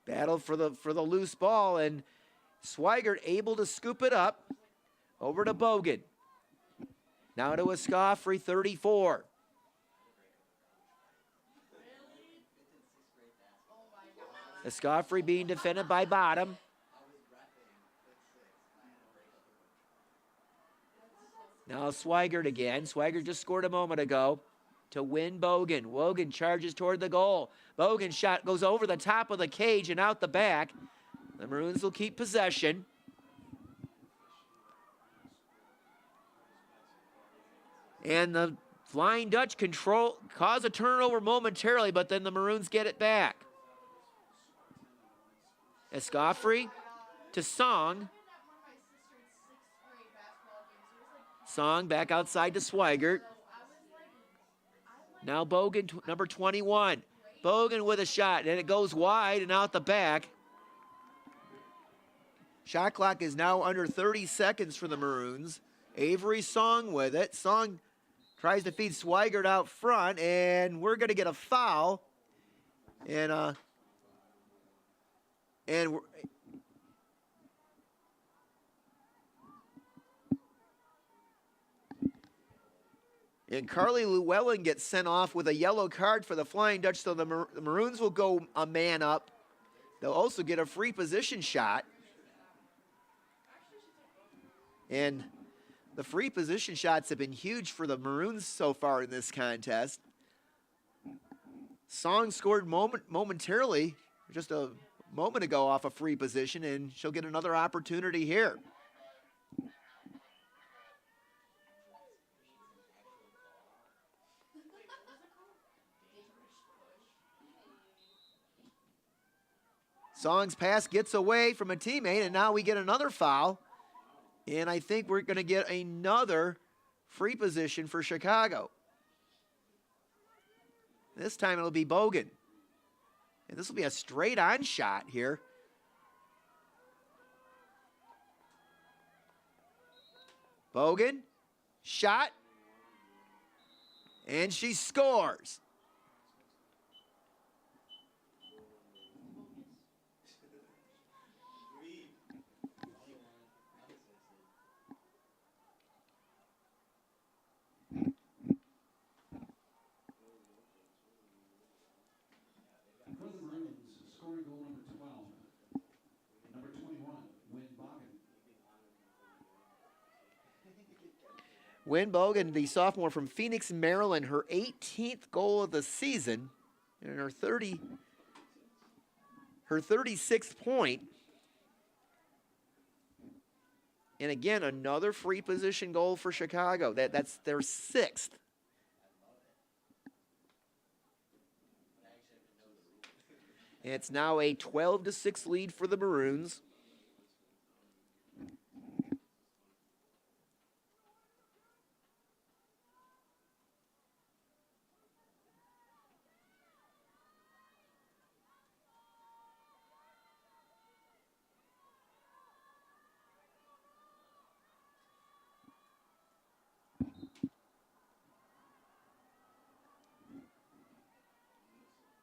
Battle for the loose ball, and Swigert able to scoop it up over to Bogan. Now to Escoffrey, 34. Escoffrey being defended by Bottom. Now Swigert again. Swigert just scored a moment ago to win Bogan. Wogan charges toward the goal. Bogan's shot goes over the top of the cage and out the back. The Maroons will keep possession. And the Flying Dutch cause a turnover momentarily, but then the Maroons get it back. Escoffrey to Song. Song back outside to Swigert. Now Bogan, number 21. Bogan with a shot, and it goes wide and out the back. Shot clock is now under 30 seconds for the Maroons. Avery Song with it. Song tries to feed Swigert out front, and we're going to get a foul. And Carly Llewellyn gets sent off with a yellow card for the Flying Dutch, so the Maroons will go a man up. They'll also get a free position shot. And the free position shots have been huge for the Maroons so far in this contest. Song scored momentarily, just a moment ago, off a free position, and she'll get another opportunity here. Song's pass gets away from a teammate, and now we get another foul. And I think we're going to get another free position for Chicago. This time it'll be Bogan. And this will be a straight-on shot here. Bogan, shot, and she scores. Wynn Bogan, the sophomore from Phoenix, Maryland, her 18th goal of the season, and her 36th point. And again, another free position goal for Chicago. That's their 6th. And it's now a 12-6 lead for the Maroons.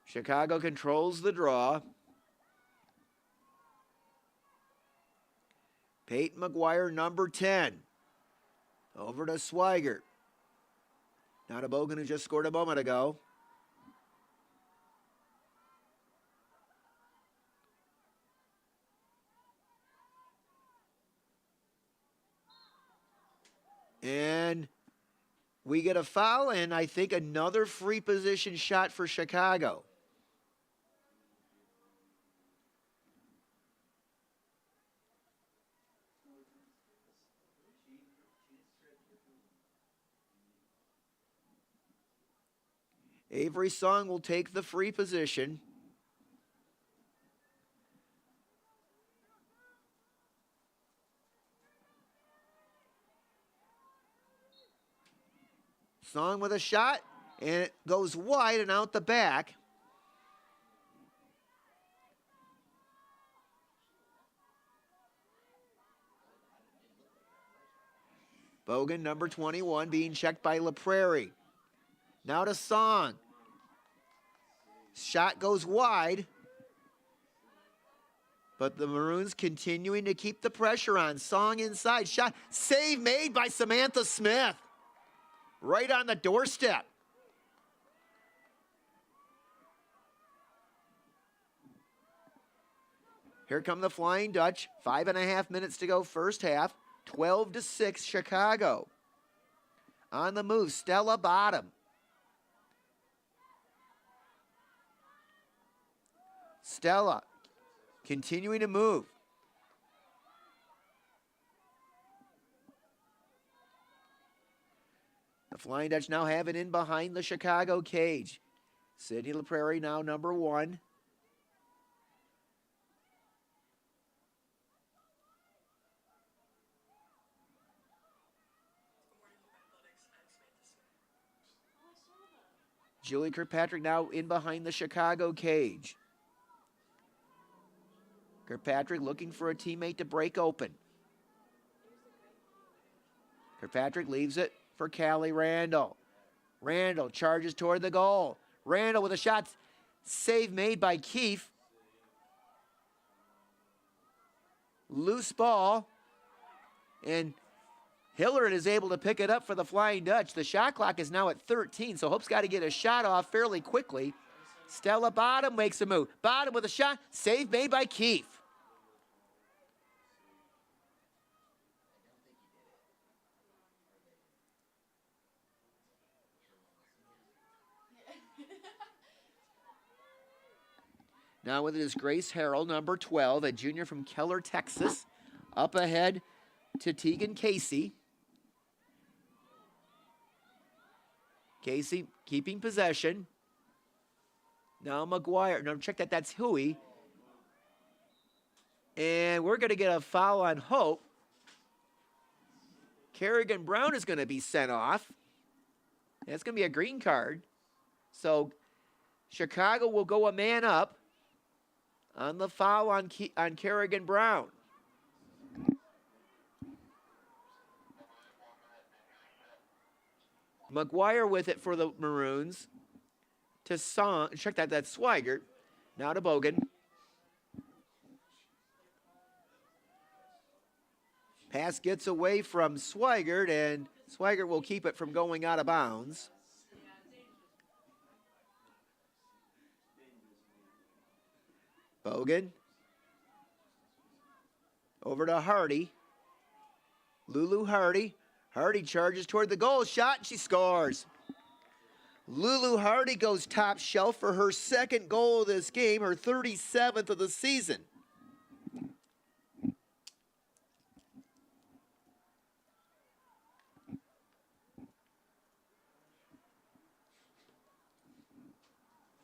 Chicago controls the draw. Peyton McGuire, number 10. Over to Swigert. Now to Bogan, who just scored a moment ago. And we get a foul, and I think another free position shot for Chicago. Avery Song will take the free position. Song with a shot, and it goes wide and out the back. Bogan, number 21, being checked by LaPrairie. Now to Song. Shot goes wide, but the Maroons continuing to keep the pressure on. Song inside, shot, save made by Samantha Smith. Right on the doorstep. Here come the Flying Dutch. 5.5 minutes to go first half. 12-6 Chicago. On the move, Stella Bottom. Stella continuing to move. The Flying Dutch now have it in behind the Chicago cage. Sydney LaPrairie now number 1. Julie Kirkpatrick now in behind the Chicago cage. Kirkpatrick looking for a teammate to break open. Kirkpatrick leaves it for Callie Randall. Randall charges toward the goal. Randall with a shot. Save made by Keefe. Loose ball. And Hillard is able to pick it up for the Flying Dutch. The shot clock is now at 13, so Hope's got to get a shot off fairly quickly. Stella Bottom makes a move. Bottom with a shot. Save made by Keefe. Now with it is Grace Harrell, number 12, a junior from Keller, Texas. Up ahead to Tegan Casey. Casey keeping possession. Now McGuire. No, check that. That's Huey. And we're going to get a foul on Hope. Kerrigan Brown is going to be sent off. That's going to be a green card. So Chicago will go a man up on the foul on Kerrigan Brown. McGuire with it for the Maroons. To Song. Check that. That's Swigert. Now to Bogan. Pass gets away from Swigert, and Swigert will keep it from going out of bounds. Bogan. Over to Hardy. Lulu Hardy. Hardy charges toward the goal. Shot, and she scores. Lulu Hardy goes top shelf for her second goal of this game, her 37th of the season.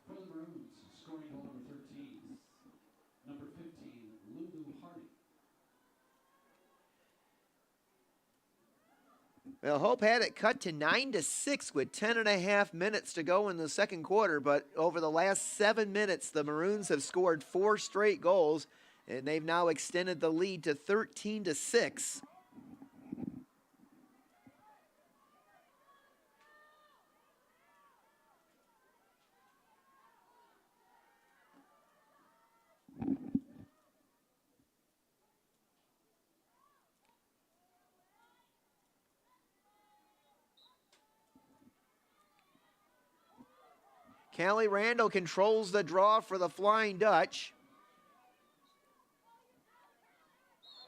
For the Maroons, scoring goal number 13, number 15, Lulu Hardy. Well, Hope had it cut to 9-6 with 10.5 minutes to go in the second quarter, but over the last 7 minutes, the Maroons have scored 4 straight goals, and they've now extended the lead to 13-6. Callie Randall controls the draw for the Flying Dutch.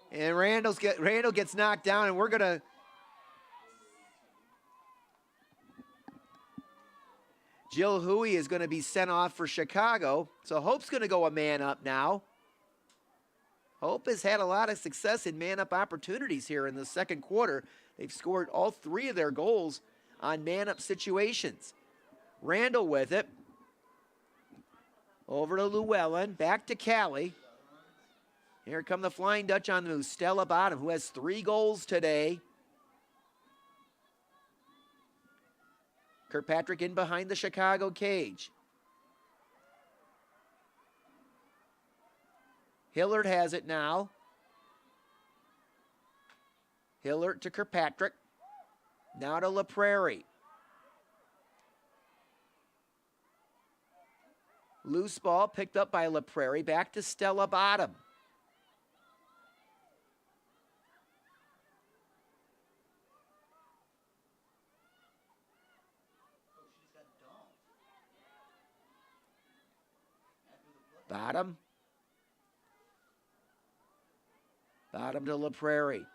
And Randall gets knocked down, and we're going to... Jill Huey is going to be sent off for Chicago. So Hope's going to go a man up now. Hope has had a lot of success in man-up opportunities here in the second quarter. They've scored all 3 of their goals on man-up situations. Randall with it. Over to Llewellyn, back to Callie. Here come the Flying Dutch on the move. Stella Bottom, who has 3 goals today. Kirkpatrick in behind the Chicago cage. Hillard has it now. Hillard to Kirkpatrick. Now to LaPrairie. Loose ball picked up by LaPrairie. Back to Stella Bottom. Bottom. Bottom to LaPrairie.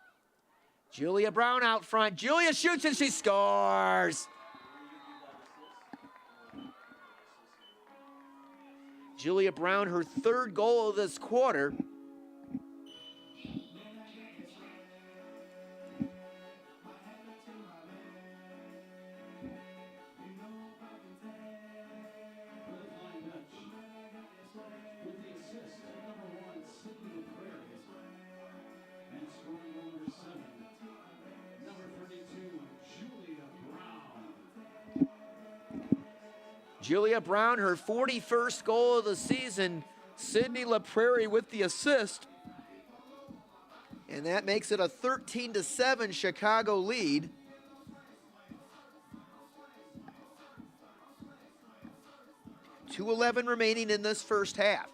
Julia Brown out front. Julia shoots and she scores. Julia Brown, her 3rd goal of this quarter. Julia Brown, her 41st goal of the season. Sydney LaPrairie with the assist. And that makes it a 13-7 Chicago lead. .211 remaining in this first half.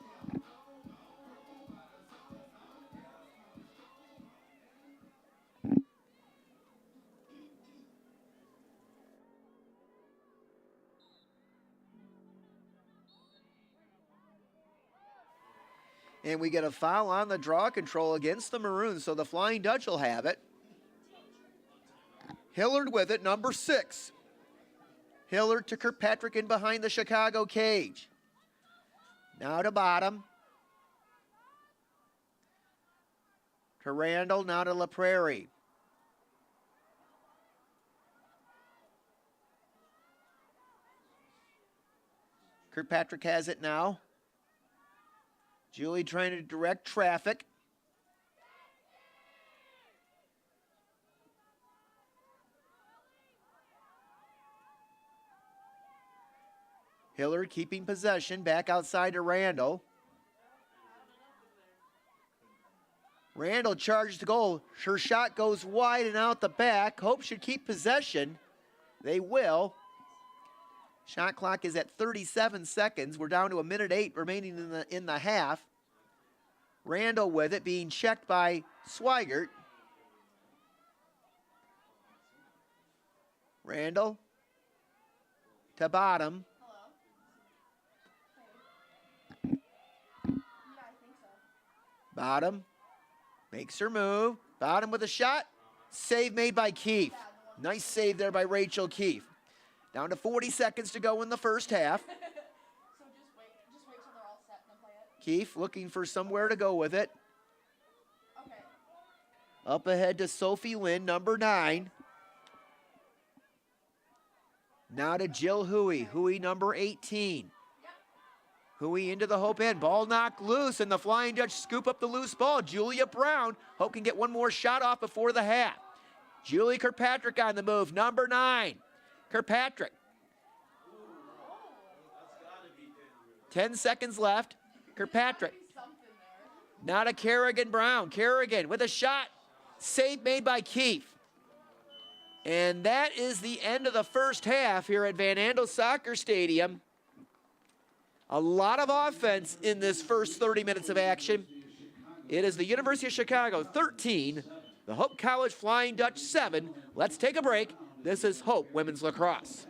And we get a foul on the draw control against the Maroons, so the Flying Dutch will have it. Hillard with it, number 6. Hillard to Kirkpatrick in behind the Chicago cage. Now to Bottom. To Randall, now to LaPrairie. Kirkpatrick has it now. Julie trying to direct traffic. Hillard keeping possession, back outside to Randall. Randall charges the goal. Her shot goes wide and out the back. Hope should keep possession. They will. Shot clock is at 37 seconds. We're down to 1:08 remaining in the half. Randall with it, being checked by Swigert. Randall to Bottom. Bottom makes her move. Bottom with a shot. Save made by Keefe. Nice save there by Rachel Keefe. Down to 40 seconds to go in the first half. So just wait till they're all set and then play it. Keefe looking for somewhere to go with it. Okay. Up ahead to Sophie Lynn, number 9. Now to Jill Huey. Huey, number 18. Huey into the Hope end. Ball knocked loose, and the Flying Dutch scoop up the loose ball. Julia Brown. Hope can get one more shot off before the half. Julie Kirkpatrick on the move, number 9. Kirkpatrick. 10 seconds left. Kirkpatrick. Now to Kerrigan Brown. Kerrigan with a shot. Save made by Keefe. And that is the end of the first half here at Van Andel Soccer Stadium. A lot of offense in this first 30 minutes of action. It is the University of Chicago 13, the Hope College Flying Dutch 7. Let's take a break. This is Hope Women's Lacrosse.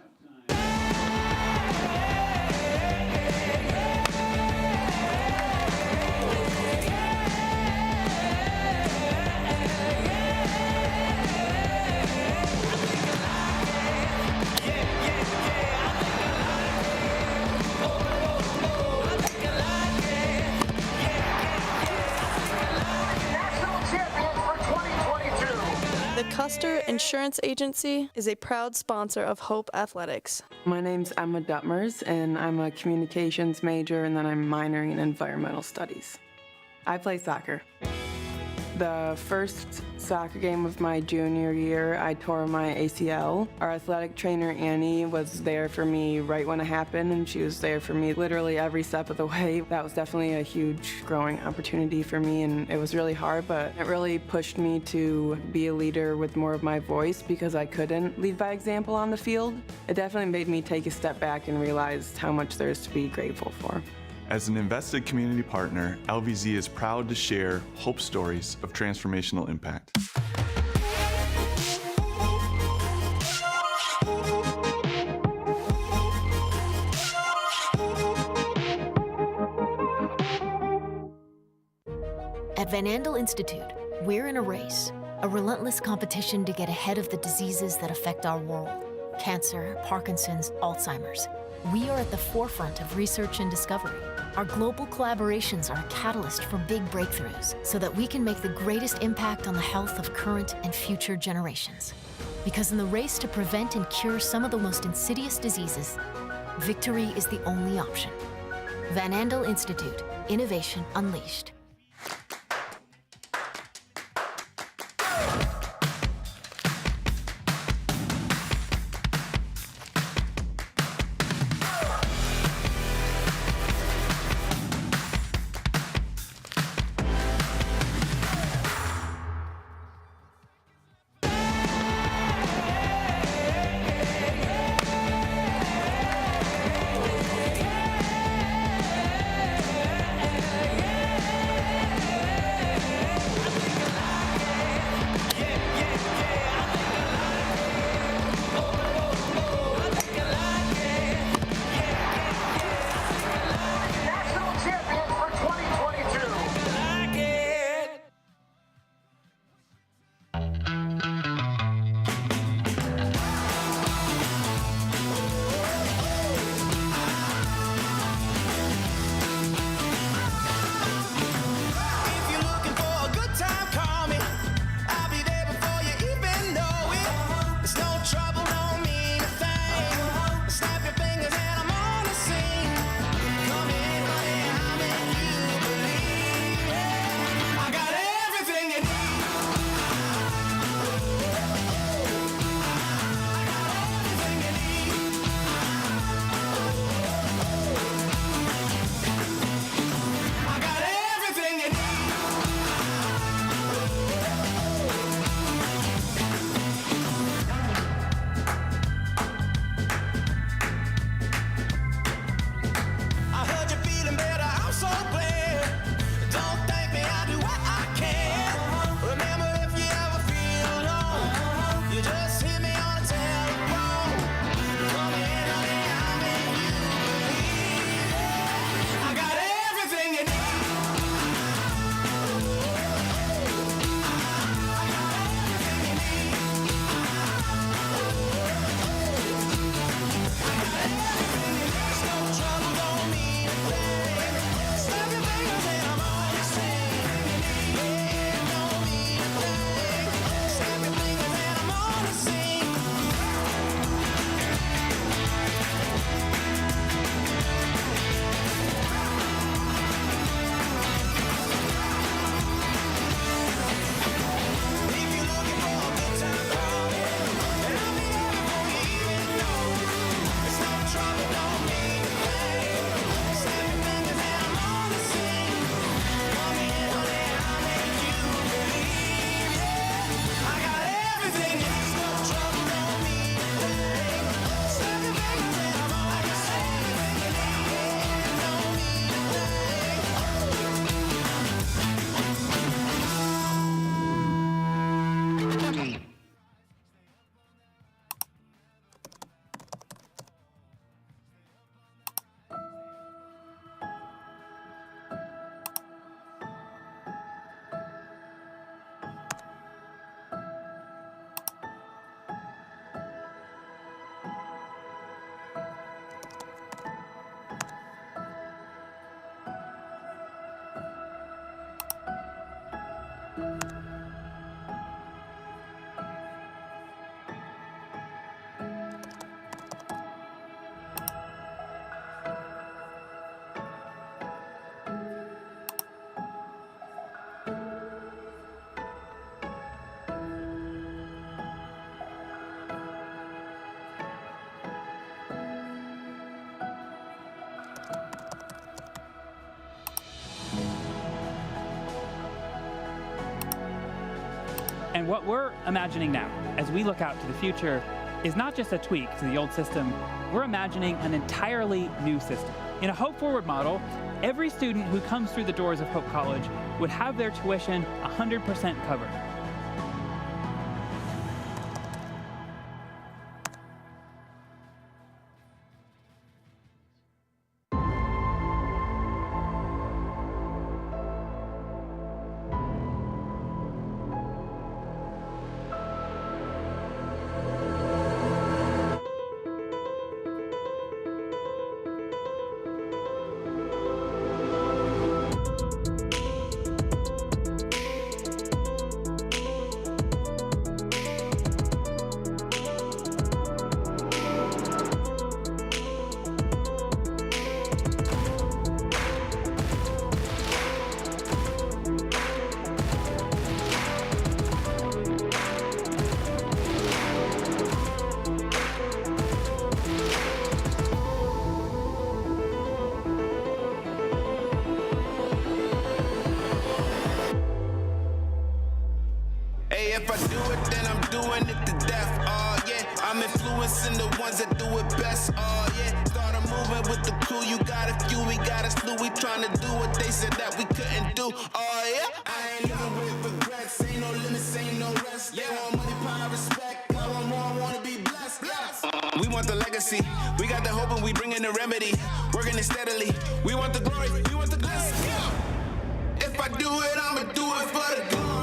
The Master Insurance Agency is a proud sponsor of Hope Athletics. My name's Emma Duttmers, and I'm a communications major, and then I'm minoring in environmental studies. I play soccer. The first soccer game of my junior year, I tore my ACL. Our athletic trainer, Annie, was there for me right when it happened, and she was there for me literally every step of the way. That was definitely a huge growing opportunity for me, and it was really hard, but it really pushed me to be a leader with more of my voice because I couldn't lead by example on the field. It definitely made me take a step back and realize how much there is to be grateful for. As an invested community partner, LVZ is proud to share hope stories of transformational impact. At Van Andel Institute, we're in a race, a relentless competition to get ahead of the diseases that affect our world. Cancer, Parkinson's, Alzheimer's. We are at the forefront of research and discovery. Our global collaborations are a catalyst for big breakthroughs so that we can make the greatest impact on the health of current and future generations. Because in the race to prevent and cure some of the most insidious diseases, victory is the only option. Van Andel Institute, Innovation Unleashed. And what we're imagining now, as we look out to the future, is not just a tweak to the old system. We're imagining an entirely new system. In a Hope Forward model, every student who comes through the doors of Hope College would have their tuition 100% covered. If I do it, then I'm doing it to death. Oh yeah, I'm influencing the ones that do it best. Oh yeah, start a movement with the crew. You got a few, we got a slew. We trying to do what they said that we couldn't do. Oh yeah, I ain't living with regrets. Ain't no limits, ain't no rest. They want money, power, respect. I want more, I wanna be blessed. We want the legacy. We got the hope and we bring in the remedy. Working it steadily. We want the glory. We want the glory. If I do it, I'ma do it for the glory.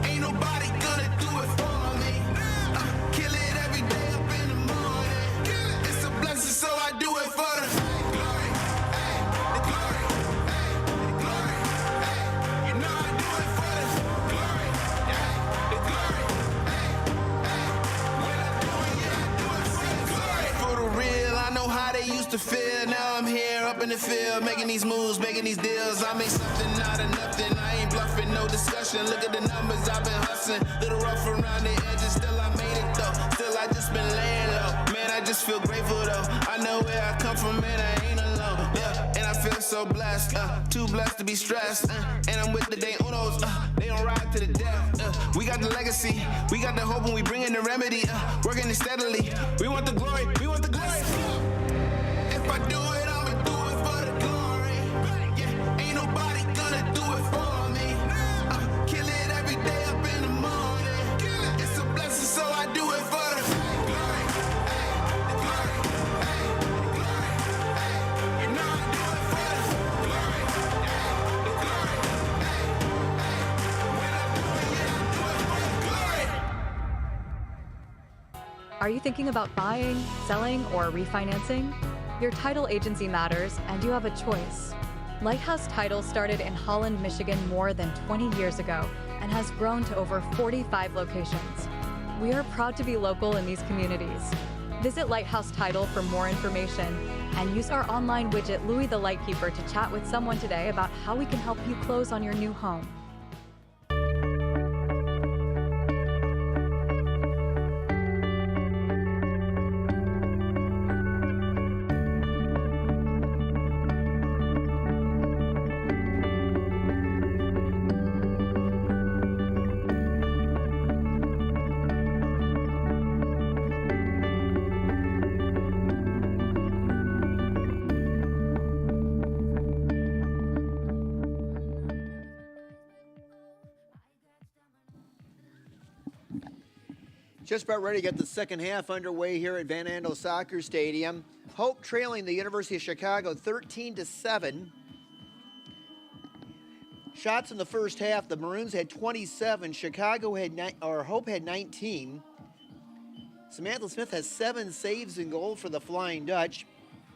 Ain't nobody gonna do it for me. Kill it every day up in the morning. It's a blessing, so I do it for the glory. The glory. The glory. You know I do it for the glory. The glory. When I do it, yeah, I do it for the glory. For the real, I know how they used to feel. Now I'm here up in the field, making these moves, making these deals. I make something out of nothing. I ain't bluffing, no discussion. Look at the numbers, I've been hustling. Little rough around the edges, still I made it though. Still I just been laying low. Man, I just feel grateful though. I know where I come from, man, I ain't alone. Yeah, and I feel so blessed. Too blessed to be stressed. And I'm with the day unos. They don't ride to the death. We got the legacy. We got the hope and we bring in the remedy. Working it steadily. We want the glory. We want the glory. If I do it, I'ma do it for the glory. Yeah, ain't nobody gonna do it for me. Kill it every day up in the morning. It's a blessing, so I do it for the glory. The glory. The glory. You know I do it for the glory. The glory. When I do it, yeah, I do it for the glory. Are you thinking about buying, selling, or refinancing? Your title agency matters, and you have a choice. Lighthouse Title started in Holland, Michigan more than 20 years ago and has grown to over 45 locations. We are proud to be local in these communities. Visit Lighthouse Title for more information and use our online widget Louis the Lightkeeper to chat with someone today about how we can help you close on your new home. Just about ready to get the second half underway here at Van Andel Soccer Stadium. Hope trailing the University of Chicago 13-7. Shots in the first half, the Maroons had 27. Hope had 19. Samantha Smith has 7 saves in goal for the Flying Dutch.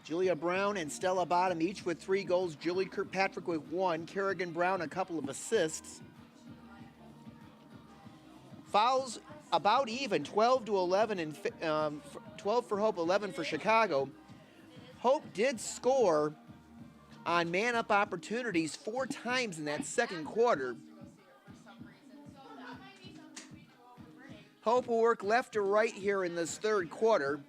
Julia Brown and Stella Bottom each with 3 goals. Julie Kirkpatrick with 1. Kerrigan Brown a couple of assists. Fouls about even, 12-11 and 12 for Hope, 11 for Chicago. Hope did score on man-up opportunities 4 times in that second quarter. Hope will work left to right here in this third quarter.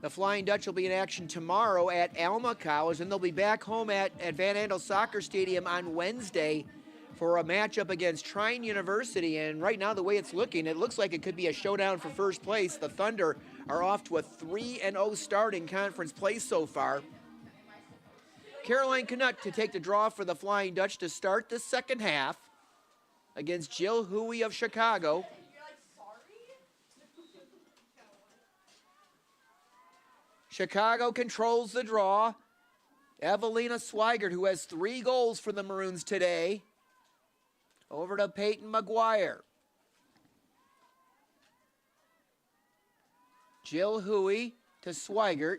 The Flying Dutch will be in action tomorrow at Alma College, and they'll be back home at Van Andel Soccer Stadium on Wednesday for a matchup against Trine University. And right now, the way it's looking, it looks like it could be a showdown for first place. The Thunder are off to a 3-0 start in conference play so far. Caroline Canutt to take the draw for the Flying Dutch to start the second half against Jill Huey of Chicago. Chicago controls the draw. Evelina Swigert, who has 3 goals for the Maroons today. Over to Peyton McGuire. Jill Huey to Swigert.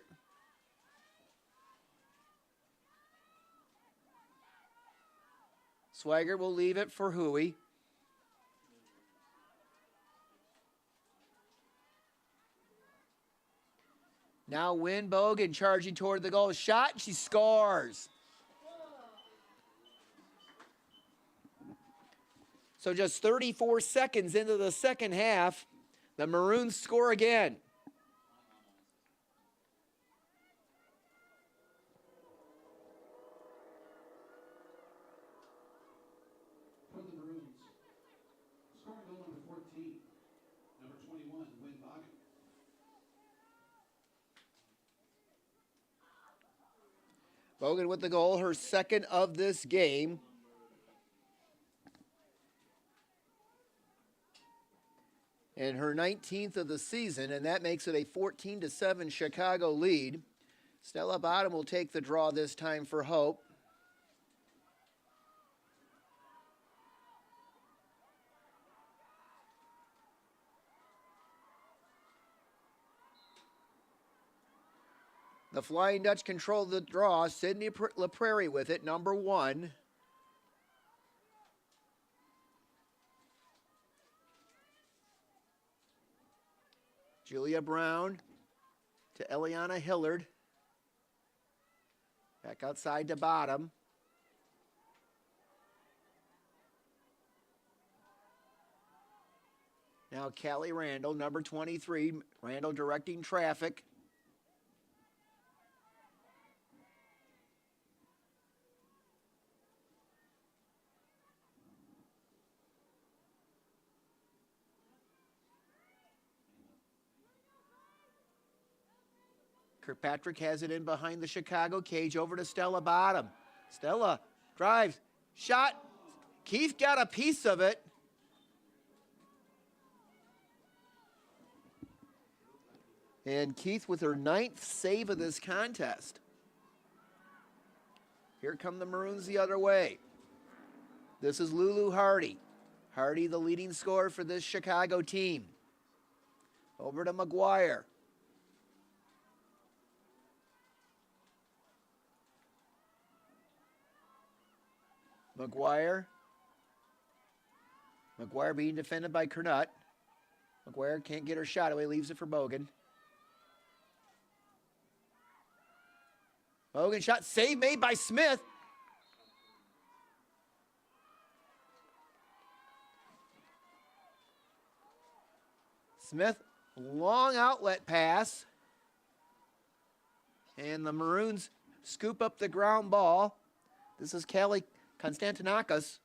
Swigert will leave it for Huey. Now Wynn Bogan charging toward the goal. Shot, and she scores. So just 34 seconds into the second half, the Maroons score again. For the Maroons, scoring goal number 14, number 21, Wynn Bogan. Bogan with the goal, her second of this game. And her 19th of the season, and that makes it a 14-7 Chicago lead. Stella Bottom will take the draw this time for Hope. The Flying Dutch control the draw. Sydney LaPrairie with it, number 1. Julia Brown to Eliana Hillard. Back outside to Bottom. Now Callie Randall, number 23. Randall directing traffic. Kirkpatrick has it in behind the Chicago cage over to Stella Bottom. Stella drives, shot. Keith got a piece of it. And Keith with her 9th save of this contest. Here come the Maroons the other way. This is Lulu Hardy. Hardy, the leading scorer for this Chicago team. Over to McGuire. McGuire being defended by Canutt. McGuire can't get her shot away, leaves it for Bogan. Bogan shot, save made by Smith. Smith, long outlet pass. And the Maroons scoop up the ground ball. This is Callie Konstantinakis.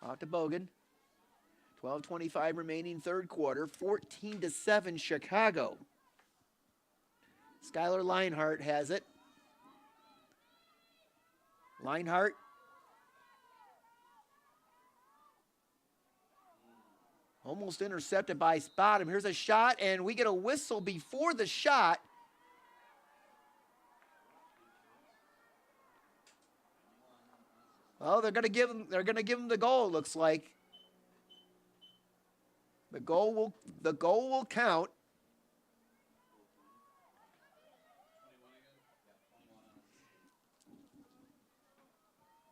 Off to Bogan. 12:25 remaining third quarter. 14-7 Chicago. Skylar Leinhart has it. Leinhart. Almost intercepted by Bottom. Here's a shot, and we get a whistle before the shot. Well, they're going to give him the goal, it looks like. The goal will count.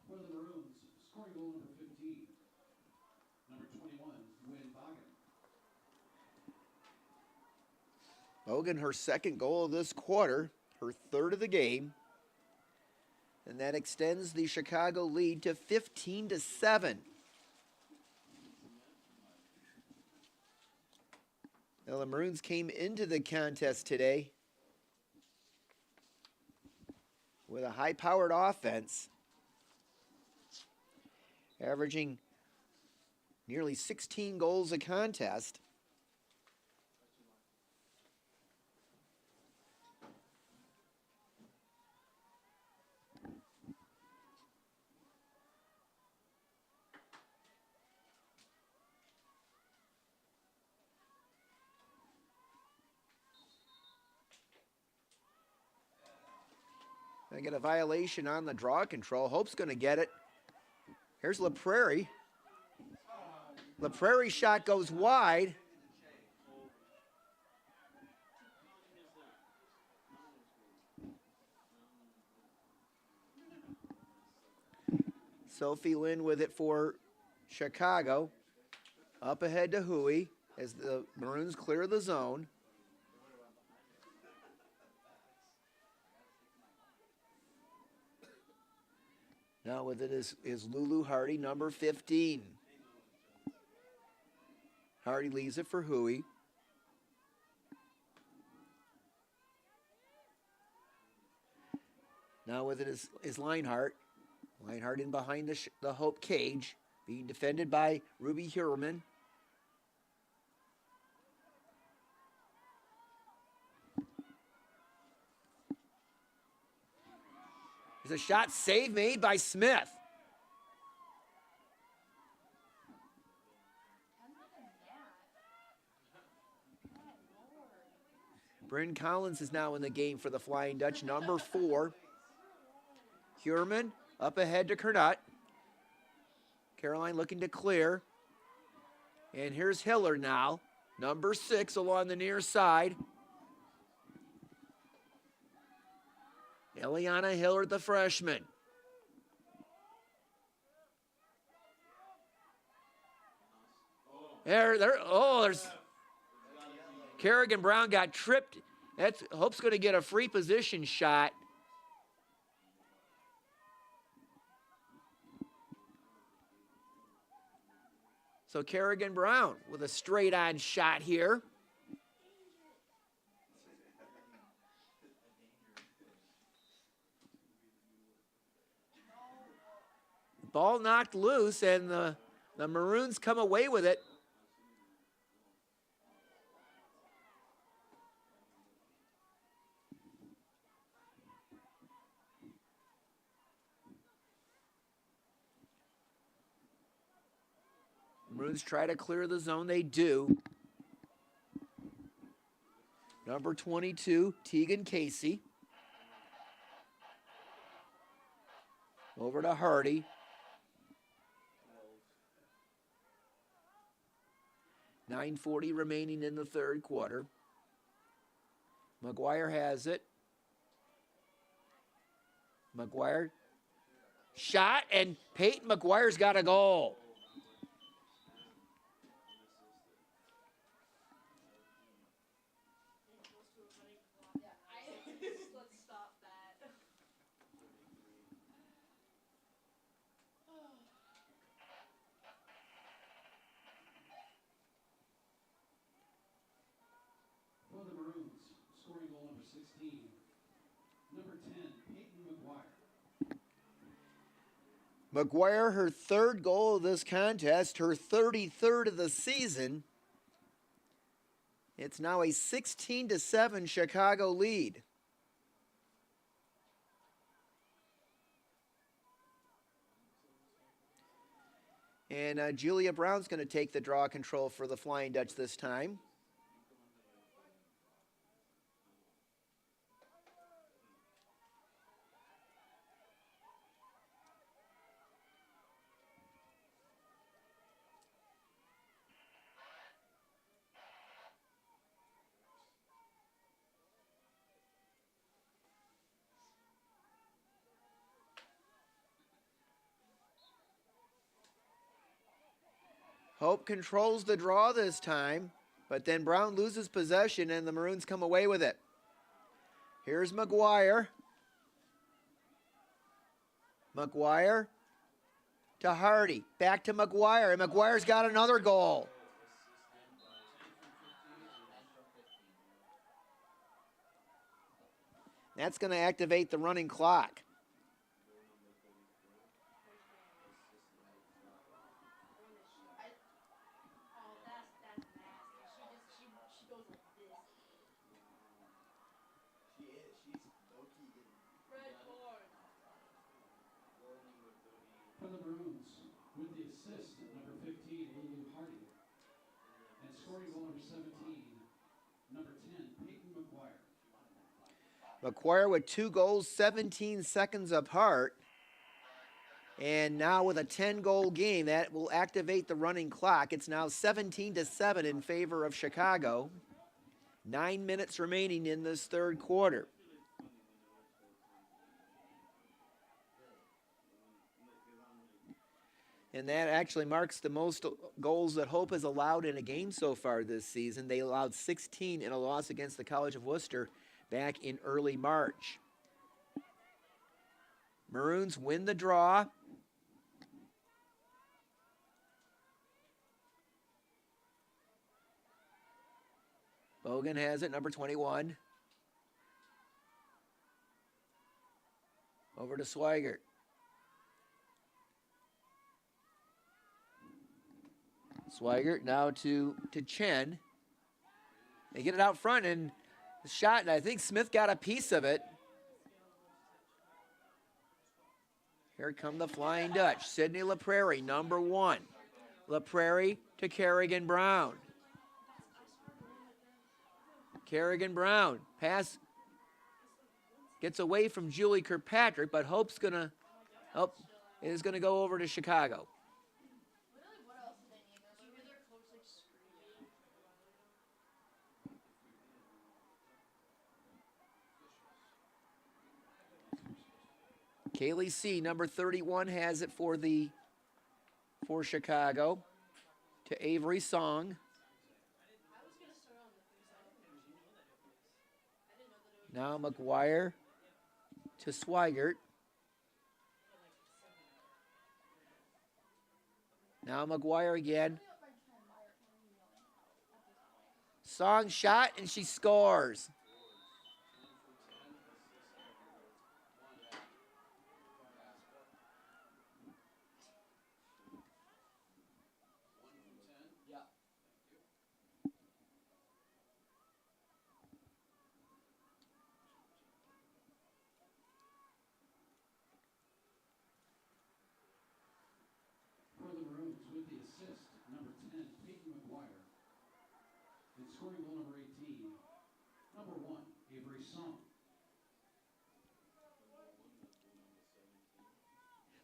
For the Maroons, scoring goal number 15, number 21, Wynn Bogan. Bogan, her second goal of this quarter, her 3rd of the game. And that extends the Chicago lead to 15-7. Well, the Maroons came into the contest today with a high-powered offense, averaging nearly 16 goals a contest. They get a violation on the draw control. Hope's going to get it. Here's LaPrairie. LaPrairie's shot goes wide. Sophie Lynn with it for Chicago. Up ahead to Huey as the Maroons clear the zone. Now with it is Lulu Hardy, number 15. Hardy leaves it for Huey. Now with it is Leinhart. Leinhart in behind the Hope cage, being defended by Ruby Hurman. There's a shot save made by Smith. Bryn Collins is now in the game for the Flying Dutch, number 4. Hurman up ahead to Kernut. Caroline looking to clear. And here's Hiller now, number 6 along the near side. Eliana Hillard, the freshman. There's Kerrigan Brown got tripped. Hope's going to get a free position shot. So Kerrigan Brown with a straight-on shot here. Ball knocked loose, and the Maroons come away with it. Maroons try to clear the zone. They do. Number 22, Tegan Casey. Over to Hardy. .940 remaining in the third quarter. McGuire has it. McGuire shot, and Peyton McGuire's got a goal. For the Maroons, scoring goal number 16, number 10, Peyton McGuire. McGuire, her third goal of this contest, her 33rd of the season. It's now a 16-7 Chicago lead. And Julia Brown's going to take the draw control for the Flying Dutch this time. Hope controls the draw this time, but then Brown loses possession and the Maroons come away with it. Here's McGuire. McGuire to Hardy. Back to McGuire, and McGuire's got another goal. That's going to activate the running clock. For the Maroons, with the assist, number 15, Lulu Hardy. And scoring goal number 17, number 10, Peyton McGuire. McGuire with 2 goals, 17 seconds apart. And now with a 10-goal game, that will activate the running clock. It's now 17-7 in favor of Chicago. 9 minutes remaining in this third quarter. And that actually marks the most goals that Hope has allowed in a game so far this season. They allowed 16 in a loss against the College of Worcester back in early March. Maroons win the draw. Bogan has it, number 21. Over to Swigert. Swigert now to Chen. They get it out front and the shot, and I think Smith got a piece of it. Here come the Flying Dutch. Sydney LaPrairie, number 1. LaPrairie to Kerrigan Brown. Kerrigan Brown, pass gets away from Julie Kirkpatrick, but Hope's gonna, is gonna go over to Chicago. Kaylee C, number 31, has it for Chicago. To Avery Song. Now McGuire to Swigert. Now McGuire again. Song shot and she scores. Scoring goal number 18, number 1, Avery Song.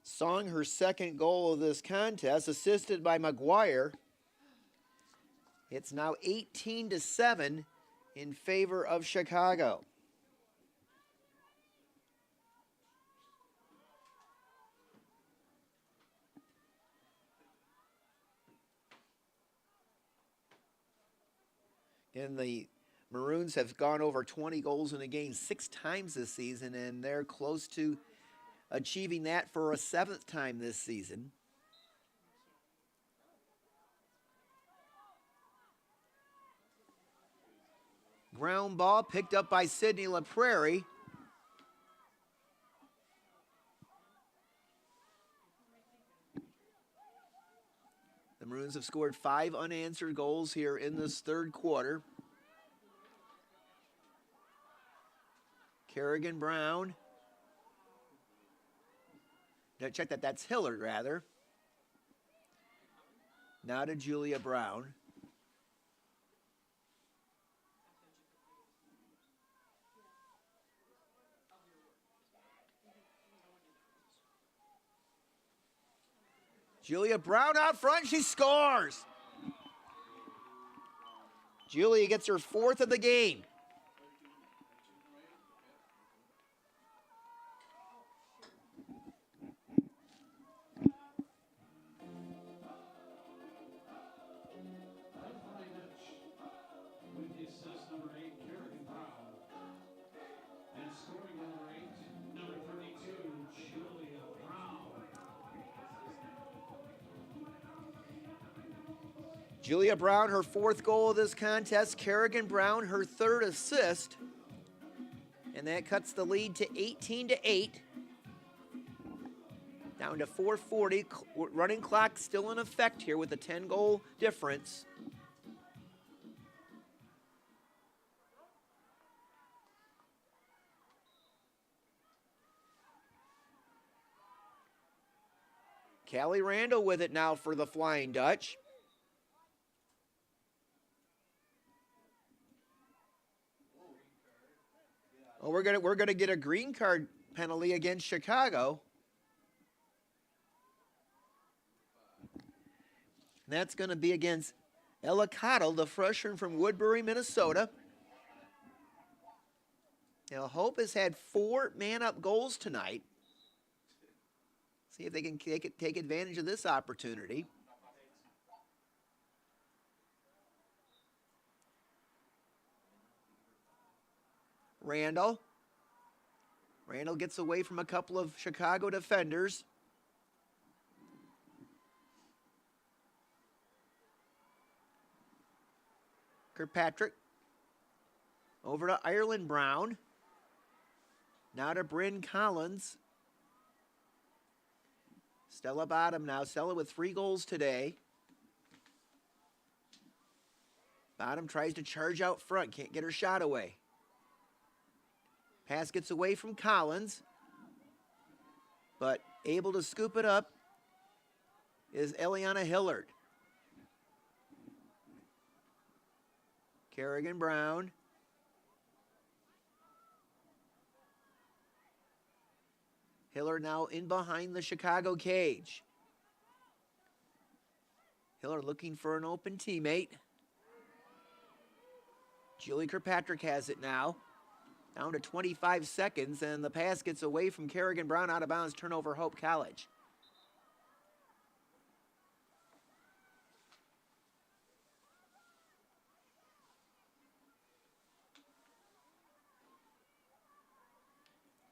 Song, her second goal of this contest, assisted by McGuire. It's now 18-7 in favor of Chicago. And the Maroons have gone over 20 goals in a game 6 times this season, and they're close to achieving that for a 7th time this season. Ground ball picked up by Sydney LaPrairie. The Maroons have scored 5 unanswered goals here in this third quarter. Kerrigan Brown. Now check that, that's Hillard rather. Now to Julia Brown. Julia Brown out front, she scores. Julia gets her 4th of the game. With the assist, number 8, Kerrigan Brown. And scoring number 8, number 32, Julia Brown. Julia Brown, her 4th goal of this contest. Kerrigan Brown, her 3rd assist. And that cuts the lead to 18-8. Down to 4:40. Running clock still in effect here with a 10-goal difference. Callie Randall with it now for the Flying Dutch. Oh, we're gonna get a green card penalty against Chicago. And that's going to be against Ella Cottle, the freshman from Woodbury, Minnesota. Now, Hope has had 4 man-up goals tonight. See if they can take advantage of this opportunity. Randall gets away from a couple of Chicago defenders. Kirkpatrick over to Ireland Brown. Now to Bryn Collins. Stella Bottom now. Stella with 3 goals today. Bottom tries to charge out front. Can't get her shot away. Pass gets away from Collins. But able to scoop it up is Eliana Hillard. Kerrigan Brown. Hillard now in behind the Chicago cage. Hillard looking for an open teammate. Julie Kirkpatrick has it now. Down to 25 seconds, and the pass gets away from Kerrigan Brown, out of bounds, turnover Hope College.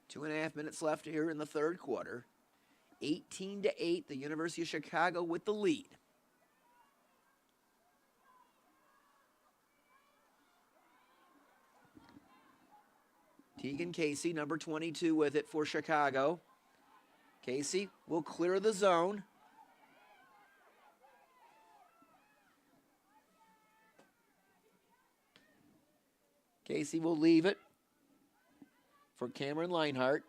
Two and a half minutes left here in the third quarter. 18-8, the University of Chicago with the lead. Tegan Casey, number 22, with it for Chicago. Casey will clear the zone. Casey will leave it for Cameron Leinhart.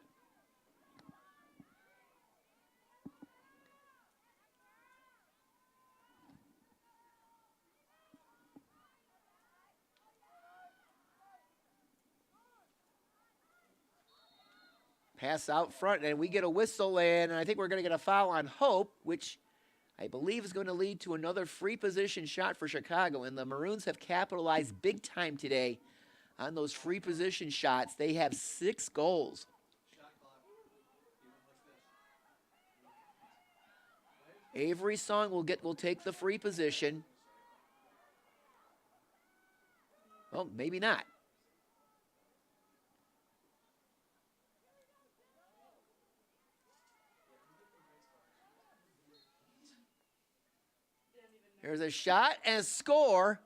Pass out front, and we get a whistle, and I think we're going to get a foul on Hope, which I believe is going to lead to another free position shot for Chicago. And the Maroons have capitalized big time today on those free position shots. They have 6 goals. Avery Song will take the free position. Well, maybe not. There's a shot and a score,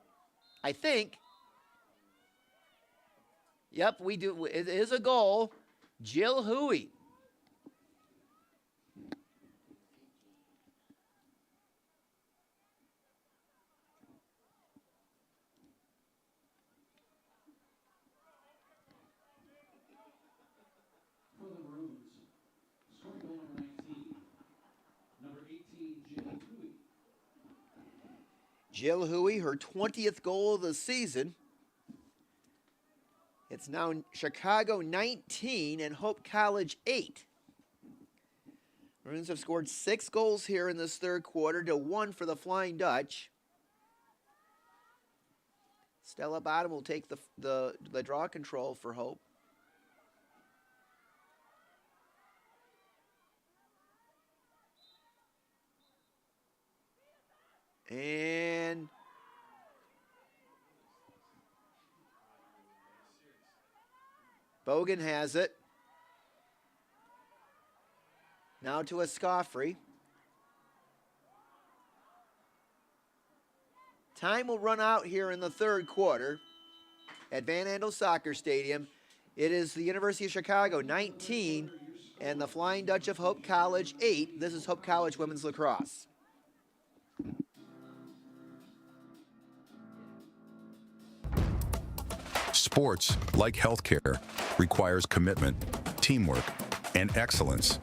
I think. Yep, we do. It is a goal. Jill Huey. For the Maroons, scoring goal number 19, number 18, Jill Huey. Jill Huey, her 20th goal of the season. It's now Chicago 19 and Hope College 8. Maroons have scored 6 goals here in this third quarter to 1 for the Flying Dutch. Stella Bottom will take the draw control for Hope. And Bogan has it. Now to Escoffrey. Time will run out here in the third quarter at Van Andel Soccer Stadium. It is the University of Chicago 19 and the Flying Dutch of Hope College 8. This is Hope College women's lacrosse. Sports, like healthcare, requires commitment, teamwork, and excellence.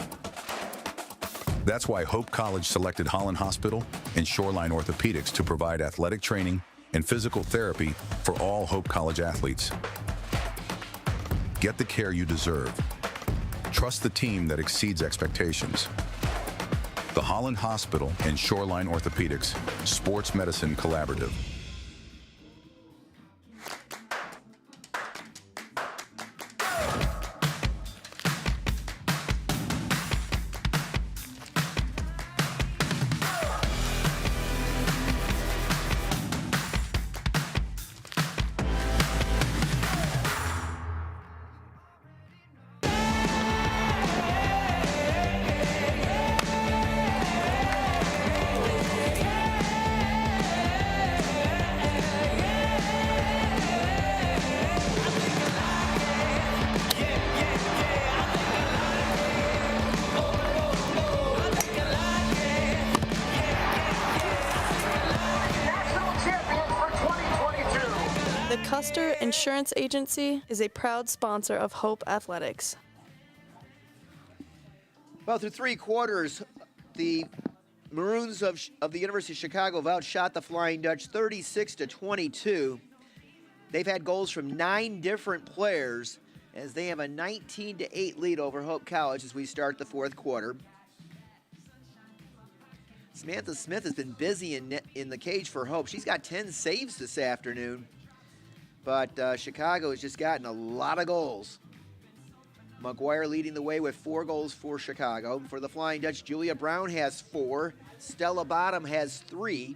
That's why Hope College selected Holland Hospital and Shoreline Orthopedics to provide athletic training and physical therapy for all Hope College athletes. Get the care you deserve. Trust the team that exceeds expectations. The Holland Hospital and Shoreline Orthopedics Sports Medicine Collaborative. The Custer Insurance Agency is a proud sponsor of Hope Athletics. Well, through 3 quarters, the Maroons of the University of Chicago have outshot the Flying Dutch 36-22. They've had goals from 9 different players as they have a 19-8 lead over Hope College as we start the 4th quarter. Samantha Smith has been busy in the cage for Hope. She's got 10 saves this afternoon, but Chicago has just gotten a lot of goals. McGuire leading the way with 4 goals for Chicago. For the Flying Dutch, Julia Brown has 4. Stella Bottom has 3.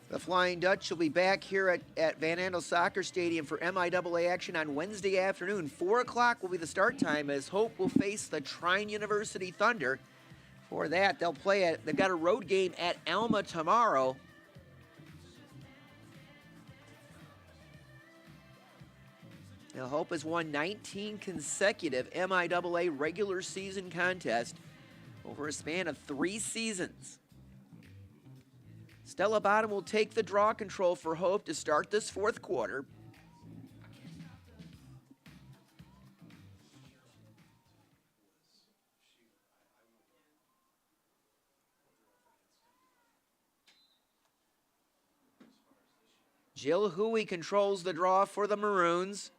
The Flying Dutch will be back here at Van Andel Soccer Stadium for MIAA action on Wednesday afternoon. 4 o'clock will be the start time as Hope will face the Trine University Thunder. For that, they've got a road game at Alma tomorrow. Now, Hope has won 19 consecutive MIAA regular season contests over a span of 3 seasons. Stella Bottom will take the draw control for Hope to start this 4th quarter. Jill Huey controls the draw for the Maroons.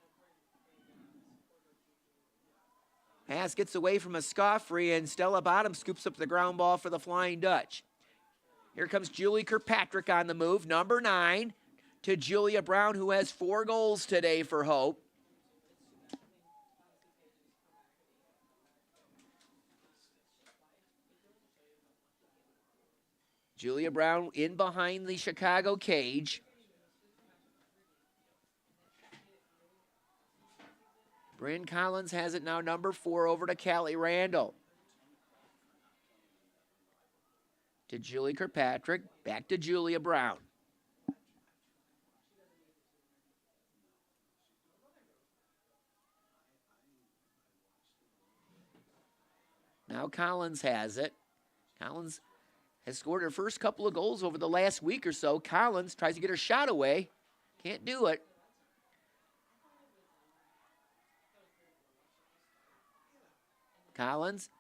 Pass gets away from a Scoffrey, and Stella Bottom scoops up the ground ball for the Flying Dutch. Here comes Julie Kirkpatrick on the move, number 9, to Julia Brown, who has 4 goals today for Hope. Julia Brown in behind the Chicago cage. Bryn Collins has it now, number 4, over to Callie Randall. To Julie Kirkpatrick, back to Julia Brown. Now Collins has it. Collins has scored her first couple of goals over the last week or so. Collins tries to get her shot away. Can't do it. Collins.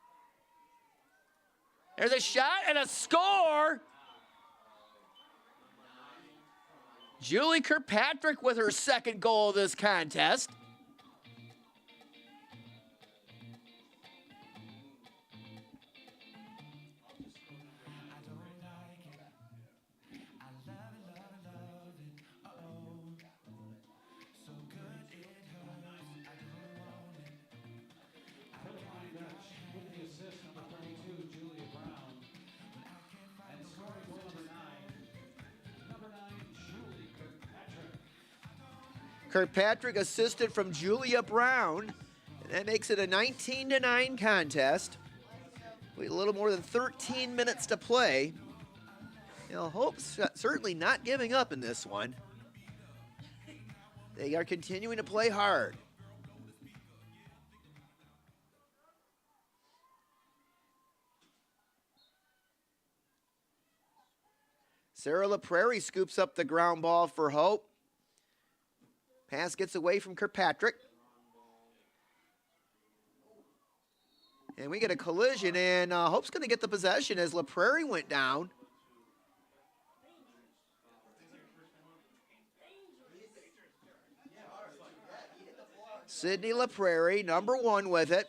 There's a shot and a score. Julie Kirkpatrick with her 2nd goal of this contest. Kirkpatrick assisted from Julia Brown. And that makes it a 19-9 contest. With a little more than 13 minutes to play. Hope's certainly not giving up in this one. They are continuing to play hard. Sarah LaPrairie scoops up the ground ball for Hope. Pass gets away from Kirkpatrick. And we get a collision, and Hope's going to get the possession as LaPrairie went down. Sydney LaPrairie, number 1 with it.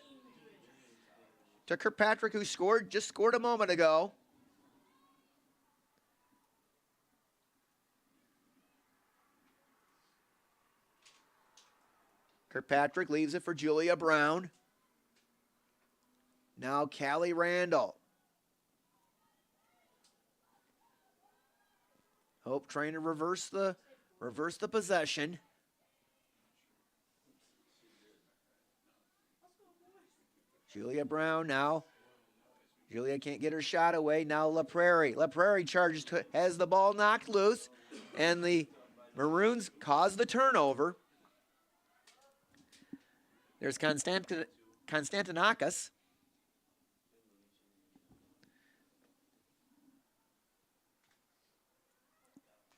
To Kirkpatrick, who just scored a moment ago. Kirkpatrick leaves it for Julia Brown. Now Callie Randall. Hope trying to reverse the possession. Julia Brown now. Julia can't get her shot away. Now LaPrairie. LaPrairie charges, has the ball knocked loose, and the Maroons cause the turnover. There's Konstantinakis.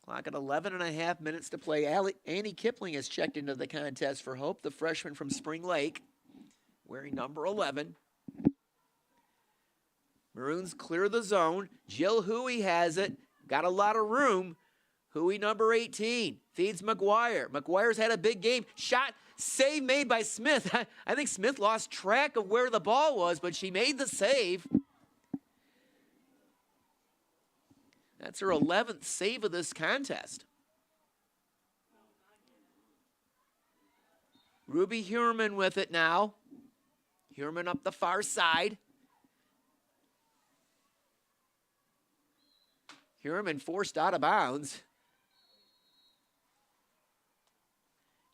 Clock at 11.5 minutes to play. Annie Kipling has checked into the contest for Hope, the freshman from Spring Lake, wearing number 11. Maroons clear the zone. Jill Huey has it. Got a lot of room. Huey, number 18, feeds McGuire. McGuire's had a big game. Shot, save made by Smith. I think Smith lost track of where the ball was, but she made the save. That's her 11th save of this contest. Ruby Hurman with it now. Hurman up the far side. Hurman forced out of bounds.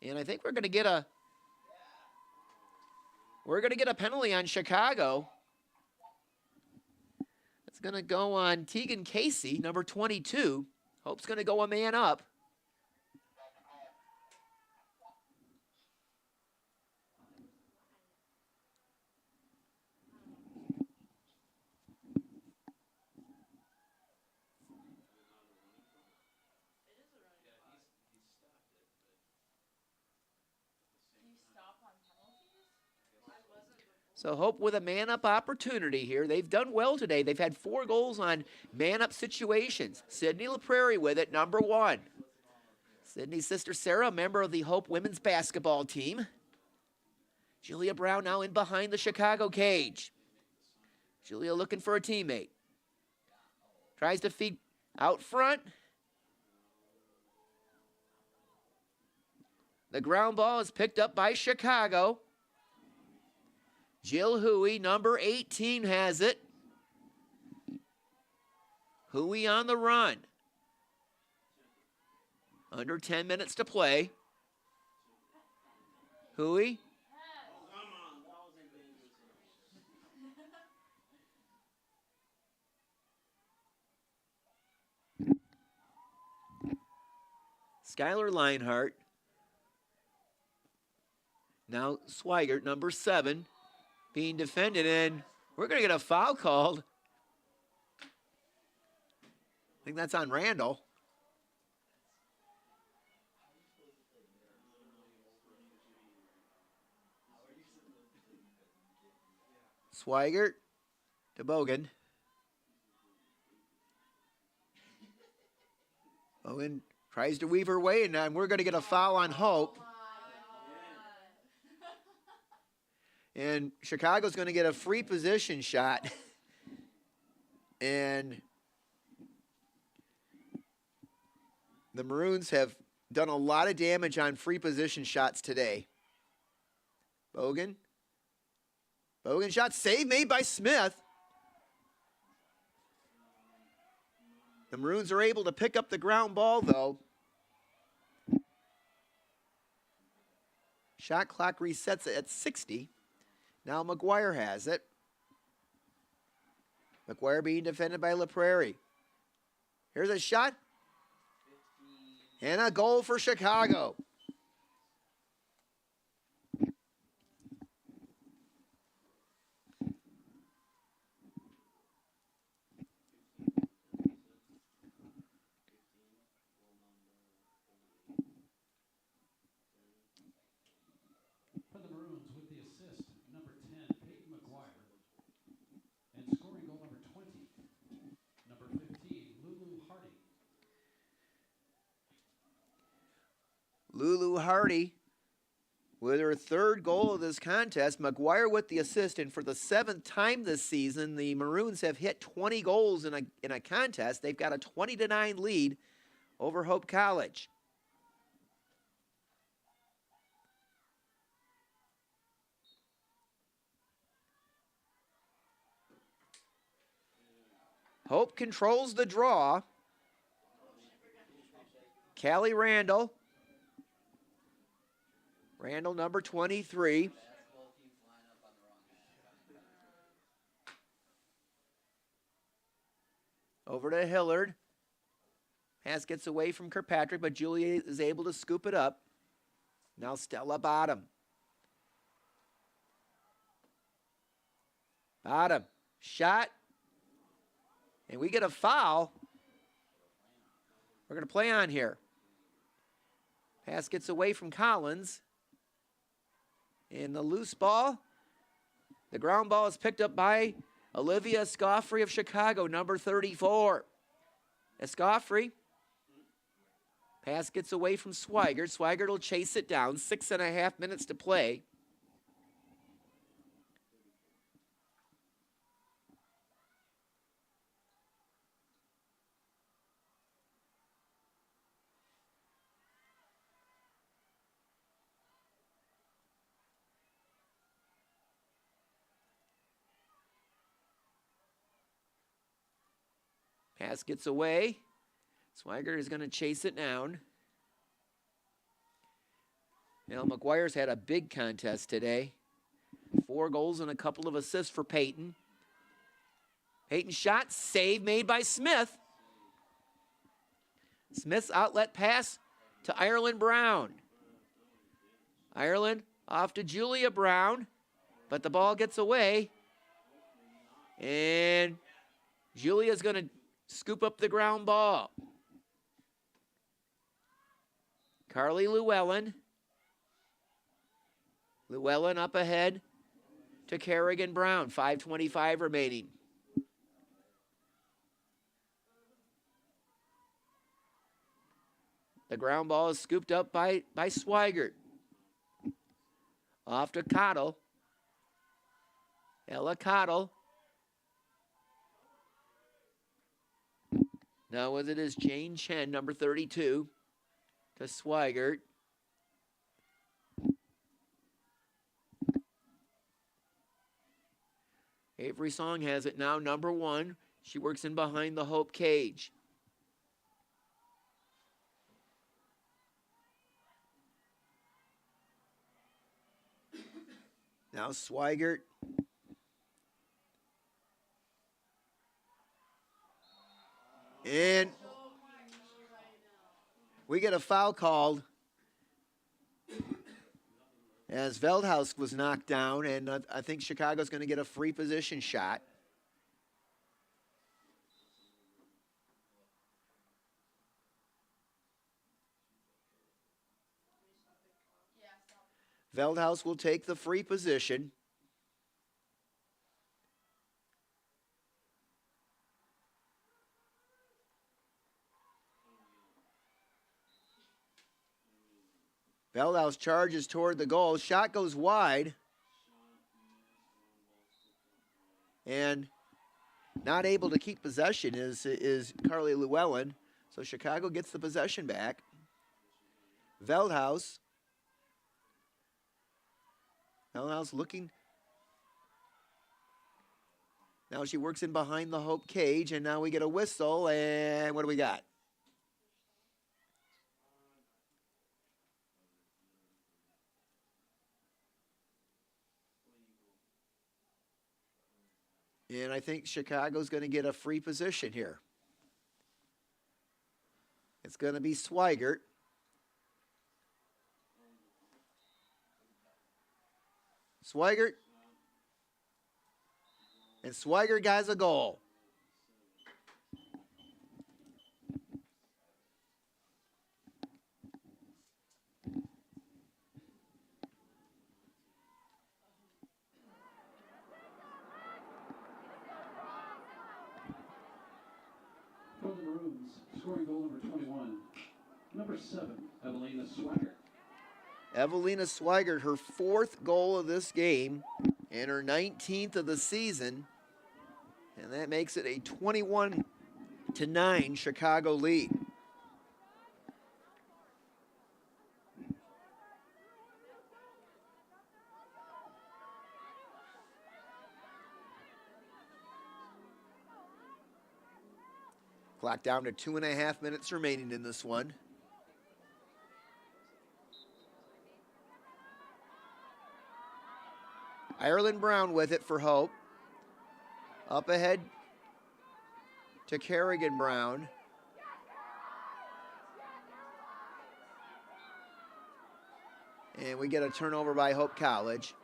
And I think we're going to get a penalty on Chicago. It's going to go on Tegan Casey, number 22. Hope's going to go a man up. So Hope with a man-up opportunity here. They've done well today. They've had 4 goals on man-up situations. Sydney LaPrairie with it, number 1. Sydney's sister Sarah, a member of the Hope women's basketball team. Julia Brown now in behind the Chicago cage. Julia looking for a teammate. Tries to feed out front. The ground ball is picked up by Chicago. Jill Huey, number 18, has it. Huey on the run. Under 10 minutes to play. Huey. Skylar Leinhart. Now Swigert, number 7. Being defended, and we're going to get a foul called. I think that's on Randall. Swigert to Bogan. Bogan tries to weave her way, and we're going to get a foul on Hope. And Chicago's going to get a free position shot. And the Maroons have done a lot of damage on free position shots today. Bogan. Bogan shot, save made by Smith. The Maroons are able to pick up the ground ball, though. Shot clock resets at 60. Now McGuire has it. McGuire being defended by LaPrairie. Here's a shot. And a goal for Chicago. For the Maroons with the assist, number 10, Peyton McGuire. And scoring goal number 20, number 15, Lulu Hardy. Lulu Hardy with her third goal of this contest. McGuire with the assist, and for the 7th time this season, the Maroons have hit 20 goals in a contest. They've got a 20-9 lead over Hope College. Hope controls the draw. Callie Randall. Randall, number 23. Over to Hillard. Pass gets away from Kirkpatrick, but Julia is able to scoop it up. Now Stella Bottom. Bottom. Shot. And we get a foul. We're going to play on here. Pass gets away from Collins. And the loose ball. The ground ball is picked up by Olivia Escoffrey of Chicago, number 34. Escoffrey. Pass gets away from Swigert. Swigert will chase it down. 6.5 minutes to play. Pass gets away. Swigert is going to chase it down. Now, McGuire's had a big contest today. 4 goals and a couple of assists for Peyton. Peyton shot, save made by Smith. Smith's outlet pass to Ireland Brown. Ireland off to Julia Brown, but the ball gets away. And Julia's going to scoop up the ground ball. Carly Llewellyn. Llewellyn up ahead to Kerrigan Brown. 5:25 remaining. The ground ball is scooped up by Swigert. Off to Cottle. Ella Cottle. Now with it is Jane Chen, number 32, to Swigert. Avery Song has it now, number 1. She works in behind the Hope cage. Now Swigert. And we get a foul called as Veldhuis was knocked down, and I think Chicago's going to get a free position shot. Veldhuis will take the free position. Veldhuis charges toward the goal. Shot goes wide. And not able to keep possession is Carly Llewellyn. So Chicago gets the possession back. Veldhuis. Veldhuis looking. Now she works in behind the Hope cage, and now we get a whistle, and what do we got? And I think Chicago's going to get a free position here. It's going to be Swigert. Swigert. And Swigert has a goal. For the Maroons, scoring goal number 21, number 7, Evelina Swigert. Evelina Swigert, her 4th goal of this game and her 19th of the season. And that makes it a 21-9 Chicago lead. Clock down to 2.5 minutes remaining in this one. Ireland Brown with it for Hope. Up ahead to Kerrigan Brown. And we get a turnover by Hope College.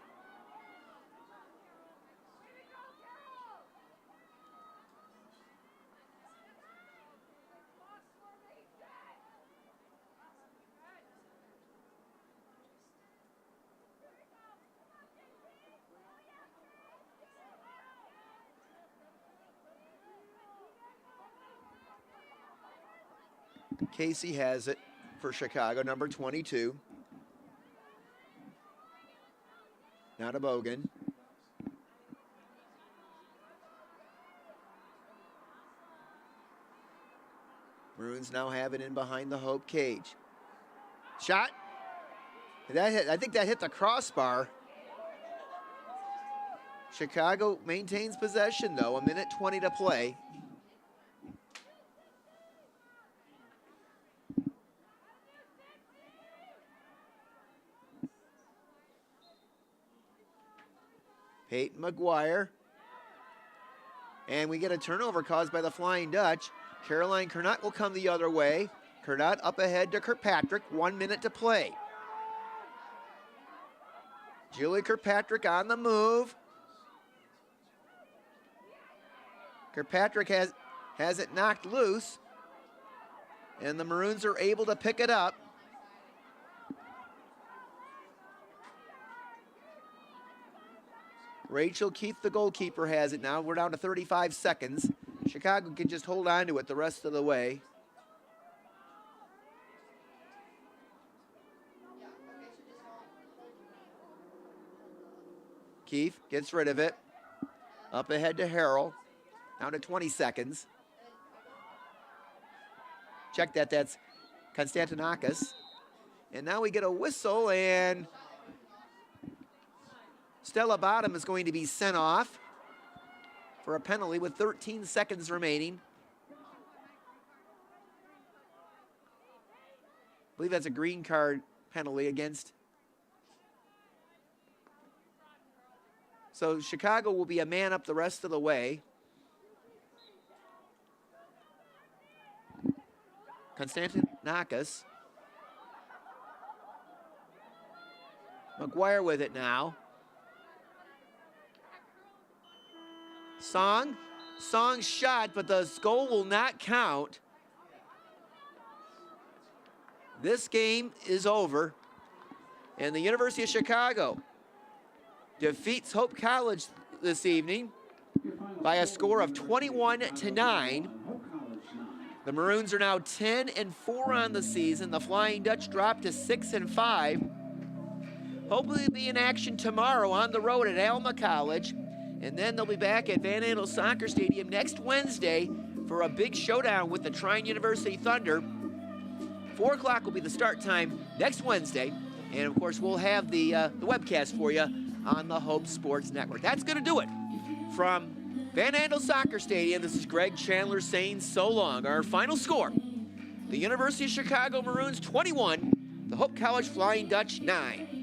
Casey has it for Chicago, number 22. Now to Bogan. Maroons now have it in behind the Hope cage. Shot. That hit, I think that hit the crossbar. Chicago maintains possession, though. 1:20 to play. Peyton McGuire. And we get a turnover caused by the Flying Dutch. Caroline Kernot will come the other way. Kernot up ahead to Kirkpatrick. 1 minute to play. Julie Kirkpatrick on the move. Kirkpatrick has it knocked loose. And the Maroons are able to pick it up. Rachel Keith, the goalkeeper, has it now. We're down to 35 seconds. Chicago can just hold on to it the rest of the way. Keith gets rid of it. Up ahead to Harrell. Down to 20 seconds. Check that, that's Konstantinakis. And now we get a whistle, and Stella Bottom is going to be sent off for a penalty with 13 seconds remaining. I believe that's a green card penalty against. So Chicago will be a man up the rest of the way. Konstantinakis. McGuire with it now. Song's shot, but the goal will not count. This game is over, and the University of Chicago defeats Hope College this evening by a score of 21-9. The Maroons are now 10-4 on the season. The Flying Dutch dropped to 6-5. Hopefully they'll be in action tomorrow on the road at Alma College. And then they'll be back at Van Andel Soccer Stadium next Wednesday for a big showdown with the Trine University Thunder. 4 o'clock will be the start time next Wednesday. And, of course, we'll have the webcast for you on the Hope Sports Network. That's going to do it. From Van Andel Soccer Stadium, this is Greg Chandler saying so long. Our final score, the University of Chicago Maroons 21, the Hope College Flying Dutch 9.